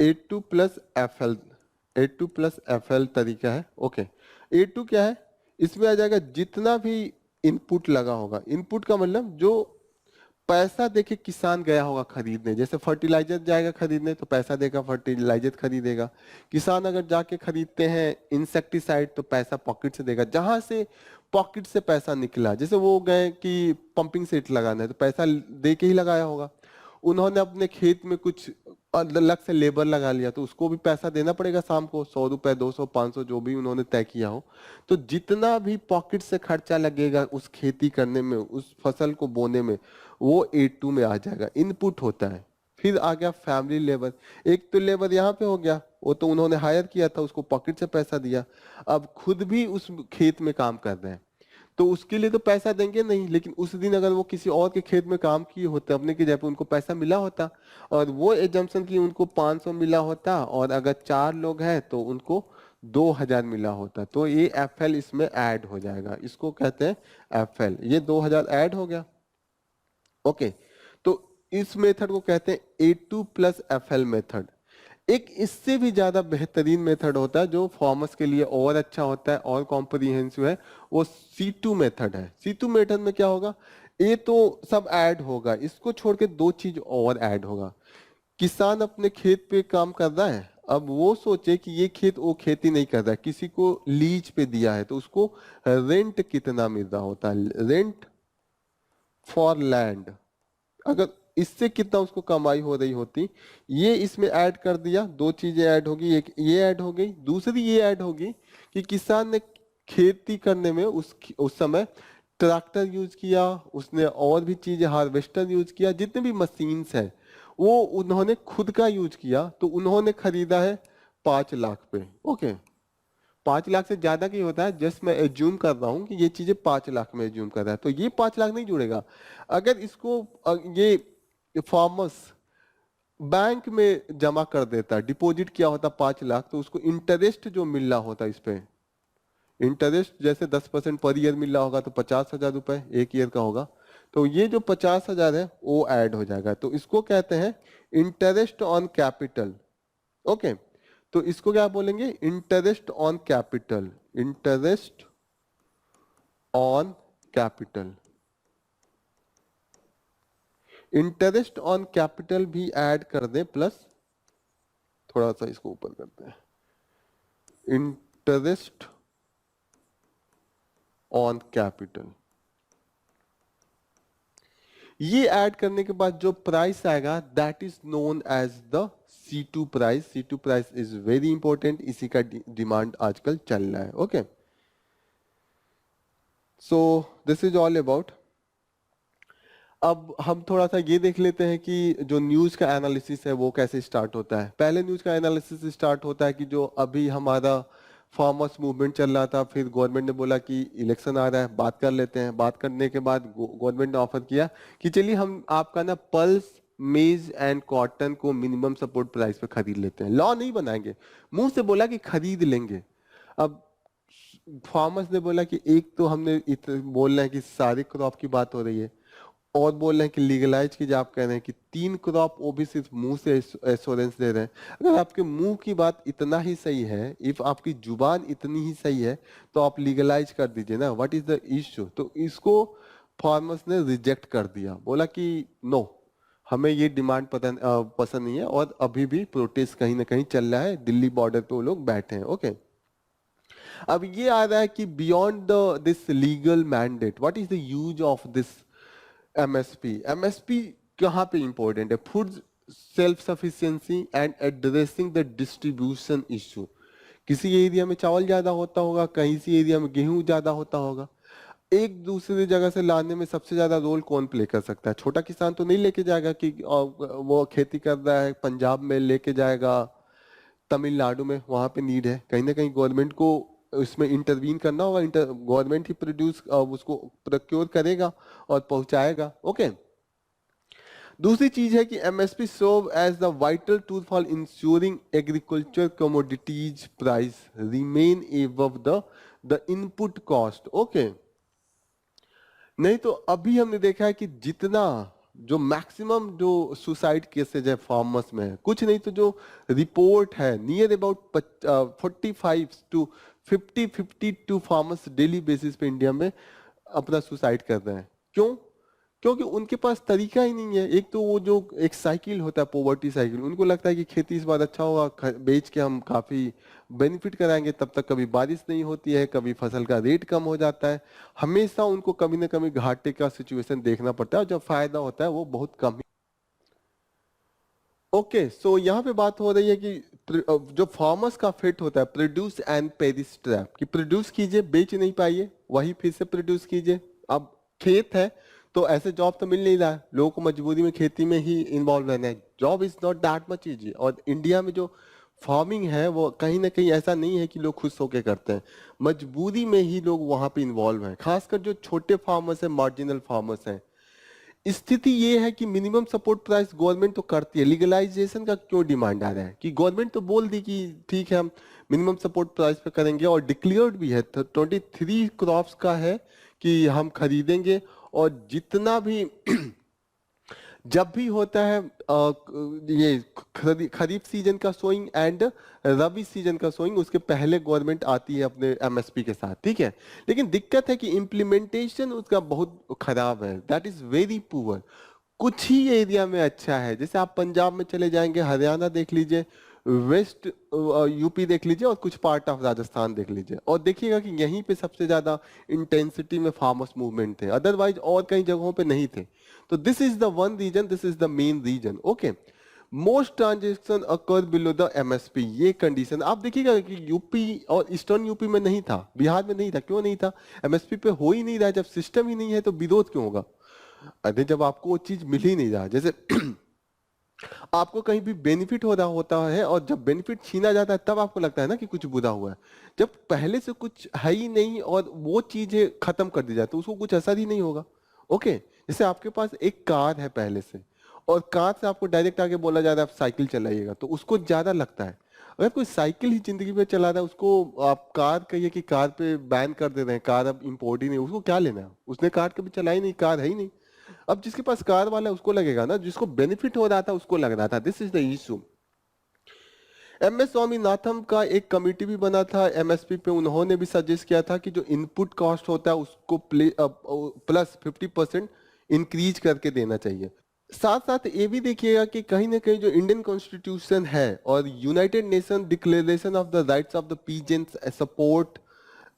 A2 plus FL, A2 plus FL तरीका है। ओके, A2 क्या है? इसमें आ जाएगा जितना भी इनपुट लगा होगा, इनपुट का मतलब जो पैसा देके किसान गया होगा खरीदने, जैसे फर्टिलाइजर जाएगा खरीदने तो पैसा देगा, फर्टिलाइजर खरीदेगा। किसान अगर जाके खरीदते हैं इंसेक्टिसाइड तो पैसा पॉकेट से देगा, जहां से पॉकेट से पैसा निकला, जैसे वो गए कि पंपिंग सेट लगाना है तो पैसा दे के ही लगाया होगा। उन्होंने अपने खेत में कुछ अलग से लेबर लगा लिया तो उसको भी पैसा देना पड़ेगा शाम को, 100 रुपए 200 500 जो भी उन्होंने तय किया हो। तो जितना भी पॉकेट से खर्चा लगेगा उस खेती करने में, उस फसल को बोने में, वो A2 में आ जाएगा, इनपुट होता है। फिर आ गया फैमिली लेबर। एक तो लेबर यहाँ पे हो गया, वो तो उन्होंने हायर किया था, उसको पॉकेट से पैसा दिया, अब खुद भी उस खेत में काम कर रहे हैं तो उसके लिए तो पैसा देंगे नहीं, लेकिन उस दिन अगर वो किसी और के खेत में काम किए होते अपने की जगह पे, उनको पैसा मिला होता, और वो एजम्पशन की उनको 500 मिला होता, और अगर 4 लोग हैं तो उनको 2000 मिला होता, तो ये FL इसमें ऐड हो जाएगा, इसको कहते हैं FL। ये 2000 ऐड हो गया। ओके, तो इस मेथड को कहते हैं A2 प्लस FL मेथड। एक इससे भी ज्यादा बेहतरीन मेथड होता है जो फार्मर्स के लिए और अच्छा होता है और कॉम्प्रिहेंसिव है, वो C2 मेथड है। C2 मेथड में क्या होगा, ये तो सब ऐड होगा, इसको छोड़ के दो चीज और ऐड होगा। किसान अपने खेत पे काम कर रहा है, अब वो सोचे कि ये खेत वो खेती नहीं कर रहा है, किसी को लीज पे दिया है, तो उसको रेंट कितना मिल रहा होता है, रेंट फॉर लैंड, अगर इससे कितना उसको कमाई हो रही होती, ये इसमें ऐड कर दिया। दो चीजें ऐड होगी, एक ये ऐड हो गई, दूसरी ये ऐड होगी कि किसान ने खेती करने में उस समय ट्रैक्टर यूज किया, उसने और भी चीजें हार्वेस्टर यूज किया, जितने भी मशीन्स हैं वो उन्होंने खुद का यूज किया, तो उन्होंने खरीदा है 5 लाख पे। ओके, 5 लाख से ज्यादा की होता है, जस्ट मैं एज्यूम कर रहा हूँ कि ये चीजें 5 लाख में एज्यूम कर रहा है, तो ये 5 लाख नहीं जुड़ेगा। अगर इसको ये फार्मर्स बैंक में जमा कर देता, डिपॉजिट किया होता 5 लाख, तो उसको इंटरेस्ट जो मिल रहा होता इस पे, इंटरेस्ट जैसे 10% पर ईयर मिल रहा होगा तो 50,000 रुपए एक ईयर का होगा, तो ये जो 50,000 है वो ऐड हो जाएगा, तो इसको कहते हैं इंटरेस्ट ऑन कैपिटल। ओके, तो इसको क्या बोलेंगे, interest on capital, interest on capital. Interest on capital भी ऐड कर दें, प्लस थोड़ा सा इसको ऊपर करते हैं, इंटरेस्ट ऑन कैपिटल। ये ऐड करने के बाद जो प्राइस आएगा that is known as the C2 price. C2 price is very important, इसी का डिमांड आजकल चल रहा है। Okay, so this is all about. अब हम थोड़ा सा ये देख लेते हैं कि जो न्यूज का एनालिसिस है वो कैसे स्टार्ट होता है। पहले न्यूज का एनालिसिस स्टार्ट होता है कि जो अभी हमारा फार्मर्स मूवमेंट चल रहा था, फिर गवर्नमेंट ने बोला कि इलेक्शन आ रहा है, बात कर लेते हैं। बात करने के बाद गवर्नमेंट ने ऑफर किया कि चलिए हम आपका ना पल्स, मेज एंड कॉटन को मिनिमम सपोर्ट प्राइस पे खरीद लेते हैं। लॉ नहीं बनाएंगे, मुंह से बोला कि खरीद लेंगे। अब फार्मर्स ने बोला कि एक तो हमने बोल रहे हैं कि सारी क्रॉप की बात हो रही है, और बोल रहे हैं कि लीगलाइज की, जो आप कह रहे हैं कि 3 क्रॉप, वो भी सिर्फ मुंह से एश्योरेंस दे रहे हैं। अगर आपके मुंह की बात इतना ही सही है, इफ आपकी जुबान इतनी ही सही है, तो आप लीगलाइज कर दीजिए ना, व्हाट इज द इश्यू। तो इसको फार्मर्स ने रिजेक्ट कर दिया, बोला कि नो, हमें ये डिमांड पसंद नहीं है, और अभी भी प्रोटेस्ट कहीं ना कहीं चल रहा है, दिल्ली बॉर्डर पे वो लोग बैठे हैं। ओके, अब ये आ रहा है कि beyond this legal mandate, what is the use of this MSP. MSP कहाँ पे इंपॉर्टेंट है, food self sufficiency and addressing the distribution issue. किसी एरिया में चावल ज्यादा होता होगा, कहीं सी एरिया में गेहूं ज्यादा होता होगा, एक दूसरी जगह से लाने में सबसे ज्यादा रोल कौन प्ले कर सकता है। छोटा किसान तो नहीं लेके जाएगा कि वो खेती कर रहा है पंजाब में, लेके जाएगा तमिलनाडु में, वहां पे नीड है। कहीं ना कहीं गवर्नमेंट को इसमें इंटरवीन करना होगा, गवर्नमेंट ही प्रोड्यूस उसको प्रोक्योर करेगा और पहुंचाएगा। ओके, दूसरी चीज है कि MSP serve as the vital tool for ensuring agriculture commodities price remain above the input cost. Okay, नहीं तो अभी हमने देखा है कि जितना जो मैक्सिमम जो सुसाइड केसेज है फार्मर्स में है, कुछ नहीं तो जो रिपोर्ट है near about 45 to 52 farmers daily basis पे इंडिया में अपना सुसाइड कर रहे हैं। क्यों? क्योंकि उनके पास तरीका ही नहीं है। एक तो वो जो एक साइकिल होता है, पॉवर्टी साइकिल, उनको लगता है कि खेती इस बार अच्छा होगा, बेच के हम काफी बेनिफिट कराएंगे, तब तक कभी बारिश नहीं होती है, कभी फसल का रेट कम हो जाता है, हमेशा उनको कभी ना कभी घाटे का सिचुएशन देखना पड़ता है, और जब फायदा होता है वो बहुत कम ही। ओके, सो यहाँ पे बात हो रही है कि जो फार्मर्स का फिट होता है प्रोड्यूस एंड पेरिस ट्रैप, कि प्रोड्यूस कीजिए, बेच नहीं पाइए, वही फिर से प्रोड्यूस कीजिए। अब खेत है तो ऐसे जॉब तो मिल नहीं रहा है, लोगों को मजबूरी में खेती में ही इन्वॉल्व रहना है, job is not that much easy. और इंडिया में जो फार्मिंग है वो कहीं ना कहीं ऐसा नहीं है कि लोग खुश होकर करते हैं, मजबूरी में ही लोग वहां पे इन्वॉल्व हैं, खासकर जो छोटे फार्मर्स हैं, मार्जिनल फार्मर्स हैं। स्थिति ये है कि मिनिमम सपोर्ट प्राइस गवर्नमेंट तो करती है, लीगलाइजेशन का क्यों डिमांड आ रहा है, कि गवर्नमेंट तो बोल दी कि ठीक है हम मिनिमम सपोर्ट प्राइस पे करेंगे, और डिक्लेयर्ड भी है, 23 क्रॉप्स का है कि हम खरीदेंगे, और जितना भी जब भी होता है ये खरीफ सीजन का सोइंग एंड रबी सीजन का सोइंग, उसके पहले गवर्नमेंट आती है अपने एमएसपी के साथ, ठीक है। लेकिन दिक्कत है कि इम्प्लीमेंटेशन उसका बहुत खराब है, दैट इज वेरी पुअर। कुछ ही एरिया में अच्छा है, जैसे आप पंजाब में चले जाएंगे, हरियाणा देख लीजिए, वेस्ट यूपी देख लीजिए, और कुछ पार्ट ऑफ राजस्थान देख लीजिए, और देखिएगा कि यहीं पे सबसे ज्यादा इंटेंसिटी में फार्मर्स मूवमेंट थे, अदरवाइज और कई जगहों पे नहीं थे। तो this is the one reason, this is the main reason. Okay, most transaction occur below the MSP, ये कंडीशन आप देखिएगा कि यूपी और ईस्टर्न यूपी में नहीं था, बिहार में नहीं था। क्यों नहीं था? एमएसपी पे हो ही नहीं रहा। जब सिस्टम ही नहीं है तो विरोध क्यों होगा? अरे जब आपको वो चीज मिल ही नहीं रहा, जैसे आपको कहीं भी बेनिफिट हो रहा होता है, और जब बेनिफिट छीना जाता है तब आपको लगता है ना कि कुछ बुरा हुआ है। जब पहले से कुछ है ही नहीं और वो चीजें खत्म कर दी जाए तो उसको कुछ असर ही नहीं होगा। ओके, जैसे आपके पास एक कार है पहले से, और कार से आपको डायरेक्ट आगे बोला जा रहा है आप साइकिल चलाइएगा, तो उसको ज्यादा लगता है। अगर कोई साइकिल ही जिंदगी में चला रहा है, उसको आप कार कहिए कि कार पे बैन कर दे रहे हैं, कार अब इम्पोर्ट ही नहीं, उसको क्या लेना है? उसने कार कभी चलाई नहीं, कार है ही नहीं। अब जिसके पास कार वाला है उसको लगेगा ना, जिसको बेनिफिट हो रहा था उसको लग रहा था। This is the issue. M S Swaminathan का एक कमिटी भी बना था एमएसपी पे, उन्होंने भी सजेस्ट किया था कि जो इनपुट कॉस्ट होता है उसको प्लस 50% इंक्रीज करके देना चाहिए। साथ साथ ये भी देखिएगा कि कहीं ना कहीं जो इंडियन कॉन्स्टिट्यूशन है और United nation declaration of the rights of the peasants support,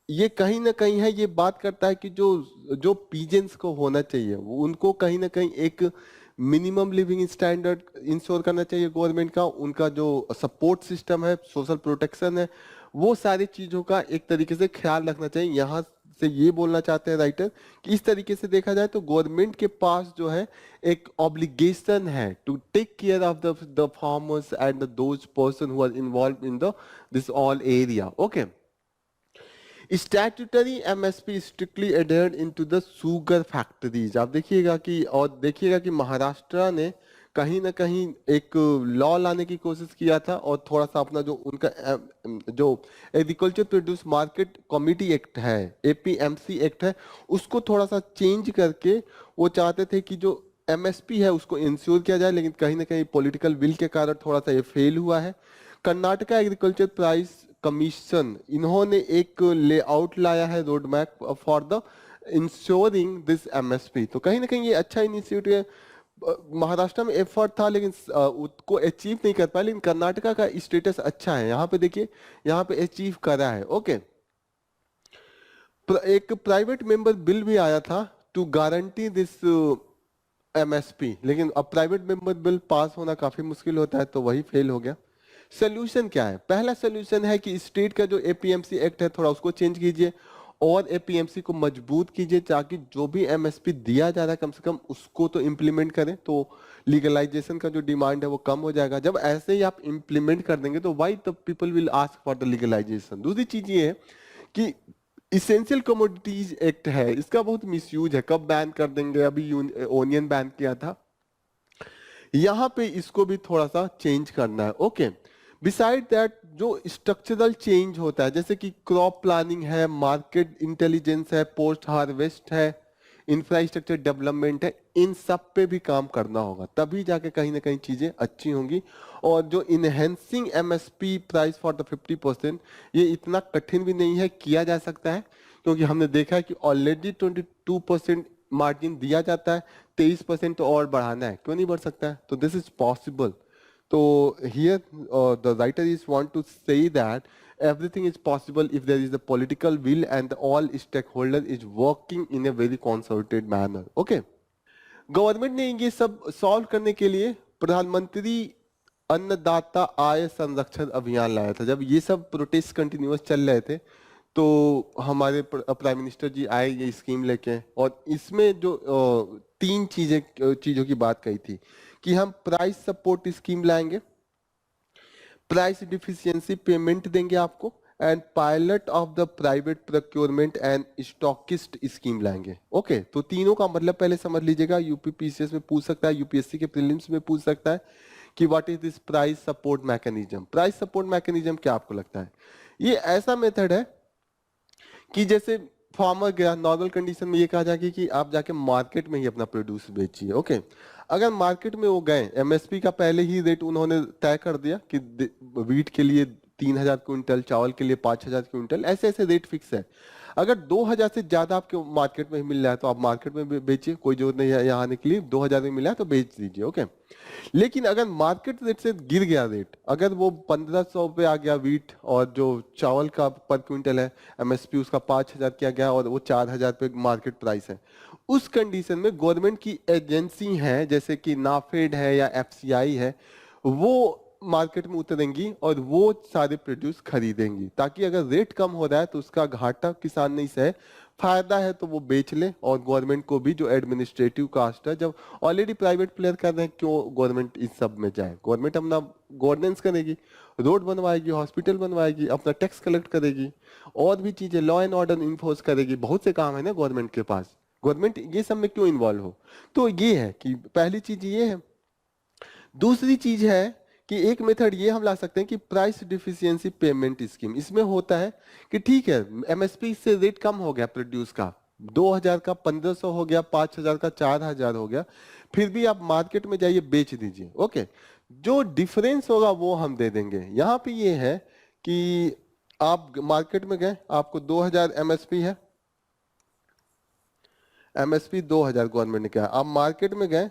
ये कहीं ना कहीं है, ये बात करता है कि जो जो पीजेंट्स को होना चाहिए वो उनको कहीं ना कहीं एक मिनिमम लिविंग स्टैंडर्ड इंश्योर करना चाहिए गवर्नमेंट का, उनका जो सपोर्ट सिस्टम है, सोशल प्रोटेक्शन है, वो सारी चीजों का एक तरीके से ख्याल रखना चाहिए। यहाँ से ये बोलना चाहते हैं राइटर कि इस तरीके से देखा जाए तो गवर्नमेंट के पास जो है एक ऑब्लिगेशन है to take care of the farmers and those person who are involve in the this all area. Okay, statutory MSP strictly adhered into the sugar factories. आप देखिएगा कि, और देखिएगा कि महाराष्ट्र ने कहीं ना कहीं एक लॉ लाने की कोशिश किया था और थोड़ा सा अपना जो उनका जो agriculture produce market committee act है, एपीएमसी एक्ट है, उसको थोड़ा सा चेंज करके वो चाहते थे कि जो एमएसपी है उसको इंश्योर किया जाए, लेकिन कहीं ना कहीं पॉलिटिकल विल के कारण थोड़ा सा ये फेल हुआ है। कर्नाटका एग्रीकल्चर प्राइस कमीशन, इन्होंने एक लेआउट लाया है road map for the ensuring this MSP. तो कहीं ना कहीं ये अच्छा इनिशिएटिव है। महाराष्ट्र में एफर्ट था लेकिन उसको अचीव नहीं कर पाया, लेकिन कर्नाटका का स्टेटस अच्छा है। यहाँ पे देखिए, यहाँ पे अचीव करा है। ओके, एक प्राइवेट मेंबर बिल भी आया था टू गारंटी दिस एमएसपी, लेकिन अब प्राइवेट मेंबर बिल पास होना काफी मुश्किल होता है, तो वही फेल हो गया। सोल्यूशन क्या है? पहला सोल्यूशन है कि स्टेट का जो एपीएमसी एक्ट है थोड़ा उसको चेंज कीजिए और एपीएमसी को मजबूत कीजिए, ताकि जो भी एमएसपी दिया जा रहा है कम से कम उसको तो इम्प्लीमेंट करें, तो लीगलाइजेशन का जो डिमांड है वो कम हो जाएगा। जब ऐसे ही आप इम्प्लीमेंट कर देंगे तो why the people will ask for the legalisation. दूसरी चीज ये है कि इसेंशियल कमोडिटीज एक्ट है, इसका बहुत मिसयूज है। कब बैन कर देंगे? अभी ओनियन बैन किया था, यहाँ पे इसको भी थोड़ा सा चेंज करना है। ओके, बिसाइड दैट जो स्ट्रक्चरल चेंज होता है, जैसे कि क्रॉप प्लानिंग है, मार्केट इंटेलिजेंस है, पोस्ट हार्वेस्ट है, इंफ्रास्ट्रक्चर डेवलपमेंट है, इन सब पे भी काम करना होगा, तभी जाके कहीं ना कहीं चीजें अच्छी होंगी। और जो enhancing MSP price for the 50%, ये इतना कठिन भी नहीं है, किया जा सकता है, क्योंकि हमने देखा है कि ऑलरेडी 22% मार्जिन दिया जाता है, 23% तो और बढ़ाना है, क्यों नहीं बढ़ सकता है? तो this is possible. So here the writer is want to say that everything is possible if there is the political will and all stakeholder is working in a very concerted manner. Okay. Government ने ये सब solve करने के लिए प्रधानमंत्री अन्नदाता आय संरक्षण अभियान लाया था। जब ये सब प्रोटेस्ट कंटिन्यूअस चल रहे थे तो हमारे प्राइम मिनिस्टर जी आए ये स्कीम लेके, और इसमें जो तीन चीजों की बात कही थी कि हम प्राइस सपोर्ट स्कीम लाएंगे, प्राइस डिफिशियंसी पेमेंट देंगे आपको, and pilot of the private procurement and stockist scheme लाएंगे। ओके, तो तीनों का मतलब पहले समझ लीजिएगा। यूपीपीसीएस में पूछ सकता है, यूपीएससी के प्रीलिम्स में पूछ सकता है कि what is this price support mechanism. Price support mechanism क्या आपको लगता है? ये ऐसा मेथड है कि जैसे फार्मर गया, नॉर्मल कंडीशन में ये कहा जाए कि आप जाके मार्केट में ही अपना प्रोड्यूस बेचिए। ओके, अगर मार्केट में वो गए, एमएसपी का पहले ही रेट उन्होंने तय कर दिया कि वीट के लिए 3000 क्विंटल, चावल के लिए 5000 क्विंटल, ऐसे ऐसे रेट फिक्स है। अगर 2000 से ज्यादा आपके मार्केट में मिल रहा है तो आप मार्केट में बेचिए, कोई जरूरत नहीं है यहाँ आने के लिए। 2000 में मिला है तो बेच दीजिए। ओके, लेकिन अगर मार्केट रेट से गिर गया रेट, अगर वो 1500 पे आ गया वीट, और जो चावल का पर क्विंटल है एमएसपी उसका 5000 किया गया और वो 4000 पे मार्केट प्राइस है, उस कंडीशन में गवर्नमेंट की एजेंसी है जैसे कि नाफेड है या एफसीआई है, वो मार्केट में उतरेंगी और वो सारे प्रोड्यूस खरीदेंगी, ताकि अगर रेट कम हो रहा है तो उसका घाटा किसान नहीं सहे, फायदा है तो वो बेच ले। और गवर्नमेंट को भी जो एडमिनिस्ट्रेटिव कास्ट है, जब ऑलरेडी प्राइवेट प्लेयर कर रहे हैं, क्यों गवर्नमेंट इस सब में जाए? गवर्नमेंट अपना गवर्नेंस करेगी, रोड बनवाएगी, हॉस्पिटल बनवाएगी, अपना टैक्स कलेक्ट करेगी, और भी चीजें, लॉ एंड ऑर्डर इन्फोर्स करेगी, बहुत से काम है ना गवर्नमेंट के पास। गवर्नमेंट ये सब में क्यों इन्वॉल्व हो? तो ये है कि पहली चीज ये है। दूसरी चीज है कि एक मेथड ये हम ला सकते हैं कि प्राइस डिफिशियंसी पेमेंट स्कीम। इसमें होता है कि ठीक है एमएसपी से रेट कम हो गया प्रोड्यूस का, 2000 का 1500 हो गया, 5000 का 4000 हो गया, फिर भी आप मार्केट में जाइए बेच दीजिए। ओके, जो डिफरेंस होगा वो हम दे देंगे। यहाँ पे ये है कि आप मार्केट में गए, आपको 2000 एमएसपी है, एमएसपी 2000 गवर्नमेंट ने कहा, आप मार्केट में गए,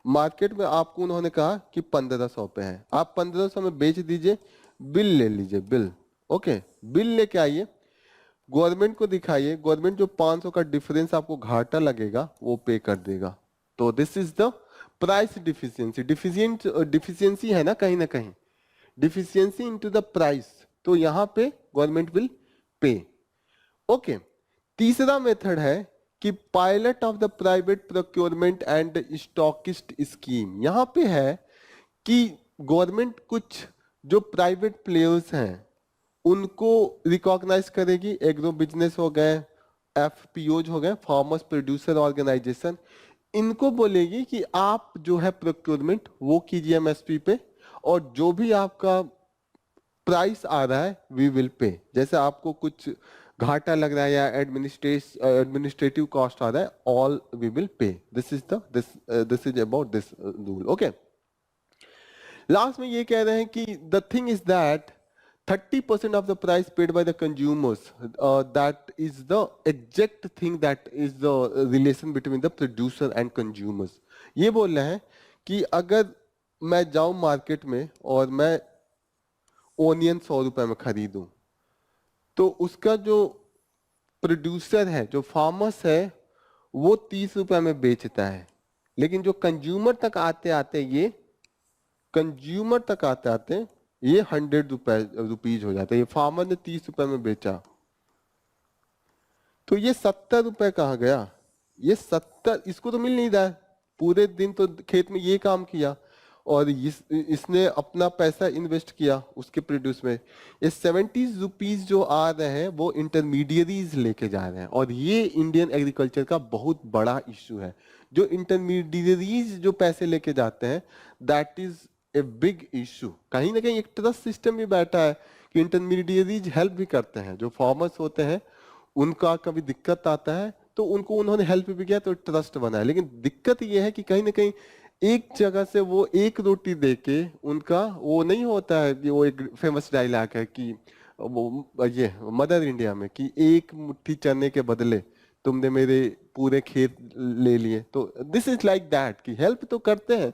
मार्केट में आपको उन्होंने कहा कि 1500 पे है, आप 1500 में बेच दीजिए, बिल ले लीजिए, बिल। ओके, बिल लेके आइए, गवर्नमेंट को दिखाइए, गवर्नमेंट जो 500 का डिफरेंस आपको घाटा लगेगा वो पे कर देगा। तो this is the price deficiency. Deficiency है ना कहीं, डिफिशियंसी इनटू द प्राइस, तो यहां पे गवर्नमेंट विल पे। ओके, तीसरा मेथड है कि pilot of the private procurement and stockist scheme. यहां पे है कि गवर्नमेंट कुछ जो प्राइवेट प्लेयर्स हैं उनको रिकॉग्नाइज करेगी, एग्रो बिजनेस हो गए, एफपीओज हो गए, फार्मर्स प्रोड्यूसर ऑर्गेनाइजेशन, इनको बोलेगी कि आप जो है प्रोक्योरमेंट वो कीजिए एमएसपी पे, और जो भी आपका प्राइस आ रहा है वी विल पे। जैसे आपको कुछ घाटा लग रहा है या एडमिनिस्ट्रेटिव कॉस्ट आ रहा है, all we will pay. This is about this rule. Okay, last में ये कह रहे हैं कि the thing is that 30% of the price paid by the consumers, that is the exact thing, that is the relation between the producer and consumers। ये बोल रहे हैं कि अगर मैं जाऊं मार्केट में और मैं ओनियन 100 रुपए में खरीदूं, तो उसका जो प्रोड्यूसर है, जो फार्मर्स है, वो 30 रुपए में बेचता है, लेकिन जो कंज्यूमर तक आते आते ये 100 रुपीज हो जाता है। ये फार्मर ने 30 रुपए में बेचा, तो ये 70 रुपए कहाँ गया? ये 70 इसको तो मिल नहीं रहा है, पूरे दिन तो खेत में ये काम किया और इसने अपना पैसा इन्वेस्ट किया उसके प्रोड्यूस में। ये 70 रुपीज जो आ रहे हैं वो इंटरमीडियरीज लेके जा रहे हैं, और ये इंडियन एग्रीकल्चर का बहुत बड़ा इश्यू है। जो इंटरमीडियरीज जो पैसे लेके जाते हैं, that is a big issue. कहीं ना कहीं एक ट्रस्ट सिस्टम भी बैठा है कि इंटरमीडियरीज हेल्प भी करते हैं, जो फार्मर्स होते हैं उनका कभी दिक्कत आता है तो उनको उन्होंने हेल्प भी किया, तो ट्रस्ट बना है। लेकिन दिक्कत ये है कि कहीं ना कहीं एक जगह से वो एक रोटी देके उनका वो नहीं होता है। वो एक फेमस डायलॉग है कि वो ये मदर इंडिया में कि एक मुट्ठी चने के बदले तुमने मेरे पूरे खेत ले लिए। तो दिस इज लाइक दैट कि हेल्प तो करते हैं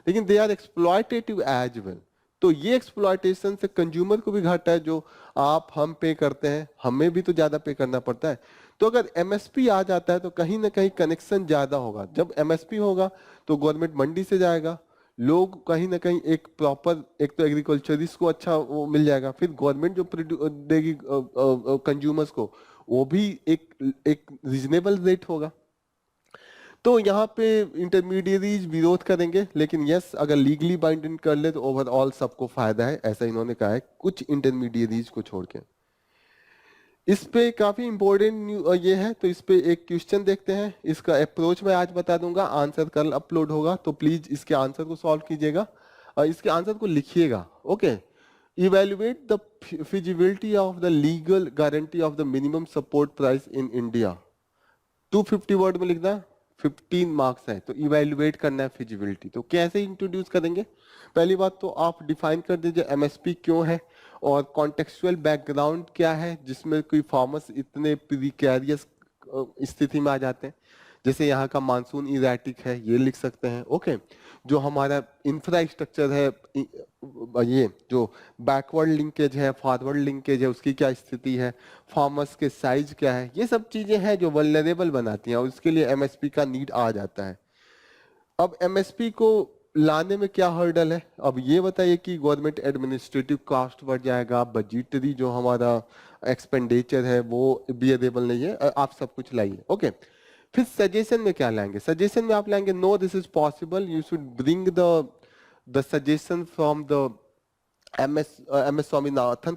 लेकिन they are exploitative as well. तो ये एक्सप्लॉयटेशन से कंज्यूमर को भी घाटा है, जो आप हम पे करते हैं, हमें भी तो ज्यादा पे करना पड़ता है। तो अगर एमएसपी आ जाता है तो कहीं ना कहीं कनेक्शन ज्यादा होगा। जब एमएसपी होगा तो गवर्नमेंट मंडी से जाएगा, लोग कहीं ना कहीं एक प्रॉपर, एक तो एग्रीकल्चरिस्ट को अच्छा वो मिल जाएगा, फिर गवर्नमेंट जो देगी कंज्यूमर्स को वो भी एक रीजनेबल रेट होगा। तो यहाँ पे इंटरमीडियरीज विरोध करेंगे, लेकिन यस अगर लीगली बाइंडिंग कर ले तो ओवरऑल सबको फायदा है, ऐसा इन्होंने कहा है, कुछ इंटरमीडियरीज को छोड़ के। इस पे काफी इंपॉर्टेंट ये है, तो इस पे एक क्वेश्चन देखते हैं। इसका अप्रोच मैं आज बता दूंगा, आंसर कल अपलोड होगा, तो प्लीज इसके आंसर को सॉल्व कीजिएगा और इसके आंसर को लिखिएगा। Okay, evaluate the feasibility of the legal guarantee of the minimum support price in India. 250 word में लिखना, 15 मार्क्स है, तो इवेल्युएट करना है फिजिबिलिटी। तो कैसे इंट्रोड्यूस करेंगे? पहली बात तो आप डिफाइन कर दीजिए एमएसपी क्यों है और कॉन्टेक्चुअल बैकग्राउंड क्या है जिसमें कोई फार्मर्स इतने प्रिकैरियस स्थिति में आ जाते हैं। जैसे यहाँ का मानसून इरेटिक है, ये लिख सकते हैं। ओके, जो हमारा इंफ्रास्ट्रक्चर है, ये जो बैकवर्ड लिंकेज है, फॉरवर्ड लिंकेज है, उसकी क्या स्थिति है, फार्मर्स के साइज क्या है, ये सब चीजें हैं जो वल्नरेबल बनाती हैं और उसके लिए एमएसपी का नीड आ जाता है। अब एमएसपी को लाने में क्या हर्डल है? अब ये बताइए कि गवर्नमेंट एडमिनिस्ट्रेटिव कॉस्ट बढ़ जाएगा, बजटरी जो हमारा एक्सपेंडिचर है वो भी अवेलेबल नहीं है, आप सब कुछ लाइए। ओके, फिर सजेशन में क्या लाएंगे? सजेशन में आप लाएंगे no this is possible, you should bring the suggestion from the M S Swaminathan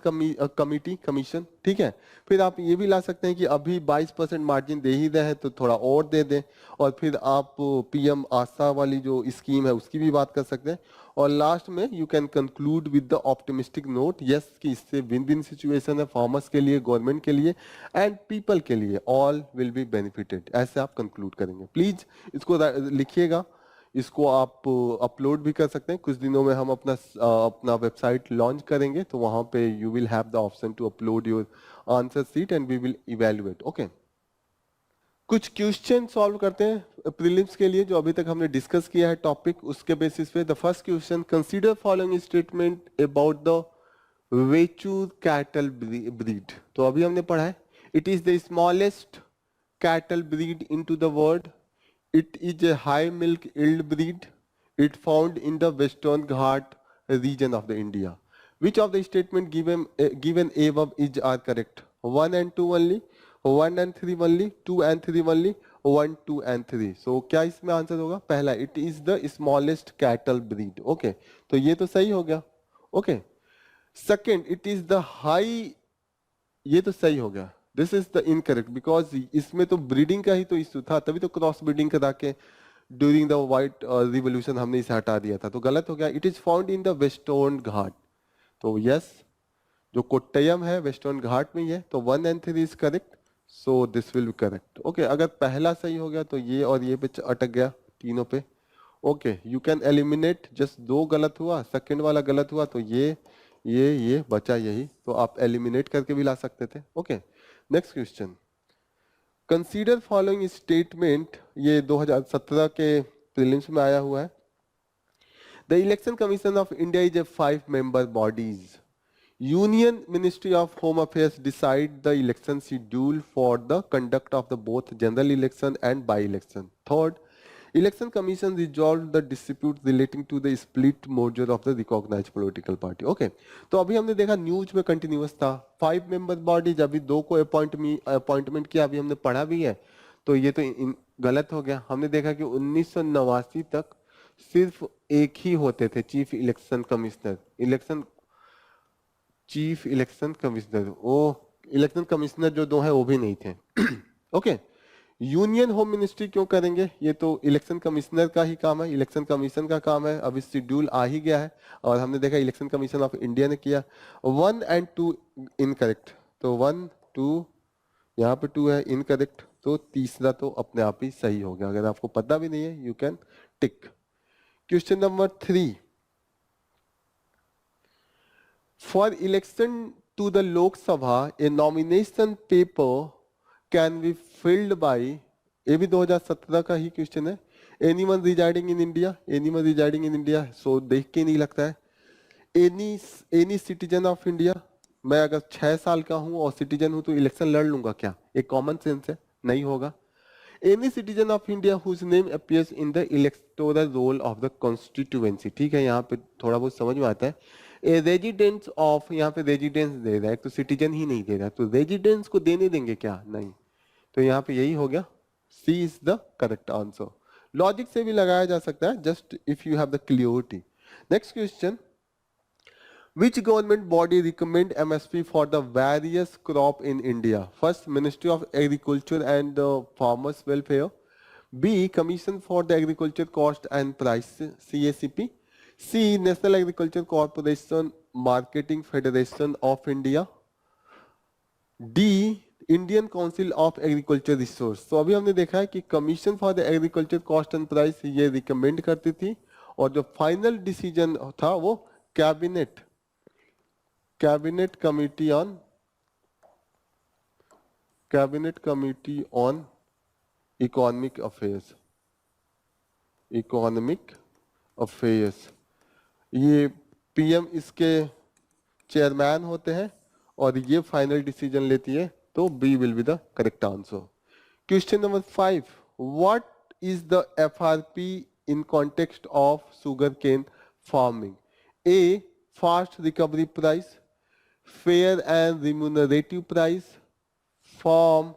committee commission, ठीक है। फिर आप ये भी ला सकते हैं कि अभी 22% मार्जिन दे ही रहे हैं तो थोड़ा और दे दें, और फिर आप पीएम आशा वाली जो स्कीम है उसकी भी बात कर सकते हैं। और लास्ट में you can conclude with the optimistic note, yes, कि इससे विन विन सिचुएशन है फार्मर्स के लिए, गवर्नमेंट के लिए एंड पीपल के लिए, ऑल विल बी बेनिफिटेड, ऐसे आप कंक्लूड करेंगे। प्लीज इसको लिखिएगा। इसको आप अपलोड भी कर सकते हैं। कुछ दिनों में हम अपना वेबसाइट लॉन्च करेंगे, तो वहां पे you will have the option to upload your answer sheet and we will evaluate. Okay, कुछ क्वेश्चन सॉल्व करते हैं प्रीलिम्स के लिए जो अभी तक हमने डिस्कस किया है टॉपिक, उसके बेसिस पे। The first question, consider following statement about the Vechur cattle breed. तो अभी हमने पढ़ा है, it is the smallest cattle breed into the world. It is a high milk yield breed. It found in the Western Ghat region of the India. Which of the statement given above is are correct? 1 and 2 only, 1 and 3 only, 2 and 3 only, 1, 2 and 3. So क्या इसमें answer होगा? पहला, it is the smallest cattle breed. Okay, तो ये तो सही हो गया. Okay. Second, it is the high, ये तो सही हो गया। This is the incorrect because इसमें तो ब्रीडिंग का ही तो इश्यू था, तभी तो क्रॉस ब्रीडिंग करा के ड्यूरिंग द व्हाइट रिवोल्यूशन हमने इसे हटा दिया था, तो गलत हो गया। It is found in the western Ghat, तो यस, जो कोट्टयम है वेस्टर्न घाट में ही है, तो 1 and 3 is correct, so this will B correct. Okay, अगर पहला सही हो गया तो ये और ये पे अटक गया तीनों पे। Okay, you can eliminate, just 2 गलत हुआ, सेकंड वाला गलत हुआ, तो ये बचा यही, तो आप एलिमिनेट करके भी ला सकते थे। Okay, next question, consider following statement, ये 2017 के प्रीलिम्स में आया हुआ है। The election commission of India is a 5 member bodies. Union Ministry of Home Affairs decide the election schedule for the conduct of the both general election and by-election. Third, Election Commission resolved the dispute relating to the split merger of the recognized political party. Okay, तो अभी हमने देखा news में continuous था 5 member bodies, अभी 2 को appointment किया, अभी हमने पढ़ा भी है, तो ये तो गलत हो गया। हमने देखा कि 1989 तक सिर्फ एक ही होते थे चीफ इलेक्शन कमिश्नर, वो इलेक्शन कमिश्नर जो 2 है वो भी नहीं थे। ओके, यूनियन होम मिनिस्ट्री क्यों करेंगे, ये तो इलेक्शन कमिश्नर का ही काम है, इलेक्शन कमीशन का काम है। अभी शेड्यूल आ ही गया है और हमने देखा इलेक्शन कमीशन ऑफ इंडिया ने किया। 1 and 2 इनकरेक्ट, तो 1, 2, यहाँ पे 2 है इनकरेक्ट, तो तीसरा तो अपने आप ही सही हो गया। अगर आपको पता भी नहीं है, you can tick. Question number 3, for election to the Lok Sabha a nomination paper can be filled by, ये भी 2017 का ही क्वेश्चन है। Anyone residing in India, anyone residing in India, so देख के नहीं लगता है। एनी सिटीजन ऑफ इंडिया, मैं अगर 6 साल का हूं और सिटीजन हूं तो इलेक्शन लड़ लूंगा क्या? एक कॉमन सेंस है, नहीं होगा। Any citizen of India whose name appears in the electoral roll of the constituency, ठीक है, यहाँ पे थोड़ा बहुत समझ में आता है। ए रेजिडेंस ऑफ, यहाँ पे रेजिडेंस दे रहा है, तो सिटीजन ही नहीं दे रहा, तो रेजिडेंस को देने देंगे क्या? नहीं, तो यहाँ पे यही हो गया, C is the correct answer. Logic से भी लगाया जा सकता है, just if you have the clarity. Next question, which government body recommend MSP for the various crop in India? First, Ministry of Agriculture and Farmers Welfare. B, Commission for the Agriculture Cost and Price, CACP. C, National Agriculture Corporation Marketing Federation of India. D, Indian council of agriculture resource. तो अभी हमने देखा है कि commission for the agriculture cost and price ये recommend करती थी, और जो फाइनल डिसीजन था वो cabinet committee on economic affairs, ये पीएम इसके चेयरमैन होते हैं और ये फाइनल डिसीजन लेती है, तो B will be the correct answer. Question number 5, what is the FRP in context of sugar cane farming? A, fast recovery price, fair and remunerative price, farm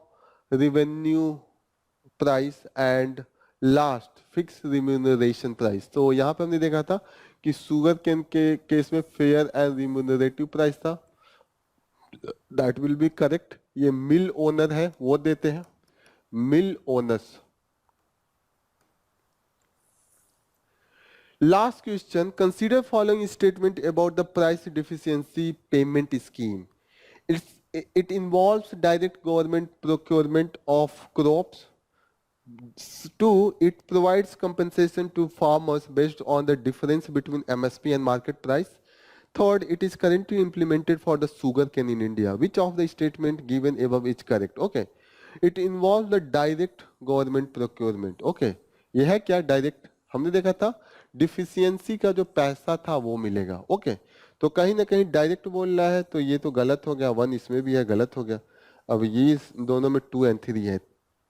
revenue price and last fix remuneration price. तो यहाँ पे हमने देखा था कि sugar cane के case में fair and remunerative price था, दैट विल बी करेक्ट। ये मिल ओनर है वो देते हैं, मिल owners. Last question, consider following statement about the price deficiency payment scheme. It involves direct government procurement of crops. Two, it provides compensation to farmers based on the difference between MSP and market price. Third, it is currently implemented for the sugarcane in India. Which of the statement given above is correct? Okay. It involves the direct government procurement. Okay. यह है क्या direct? हमने देखा था deficiency का जो पैसा था वो मिलेगा। ओके तो कहीं ना कहीं डायरेक्ट बोल रहा है, तो ये तो गलत हो गया, वन इसमें भी है, गलत हो गया। अब ये दोनों में 2 और 3 है,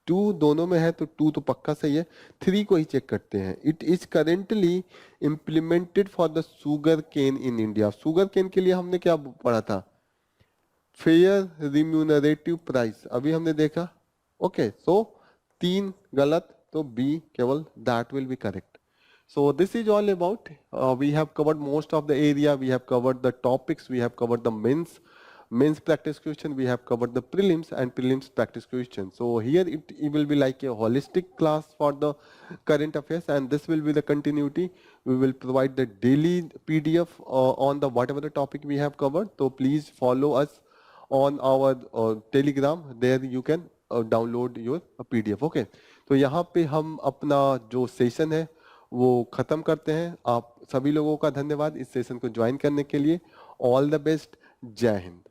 2 दोनों में है तो 2 तो पक्का सही है, 3 को ही चेक करते हैं। It is currently implemented for the sugar cane in India. Sugar cane के लिए हमने क्या पढ़ा था? फेयर रिम्यूनरेटिव प्राइस, अभी हमने देखा। ओके सो 3 गलत, तो बी केवल, that will be correct. So this is all about, we have covered most of the area, we have covered the topics, we have covered the mains practice question, we have covered the prelims and prelims practice question. So here it will be like a holistic class for the current affairs, and this will be the continuity. We will provide the daily PDF on the whatever the topic we have covered. So please follow us on our Telegram, there you can download your PDF. Okay, तो यहाँ पे हम अपना जो session है वो खत्म करते हैं। आप सभी लोगों का धन्यवाद इस सेशन को ज्वाइन करने के लिए। ऑल द बेस्ट, जय हिंद।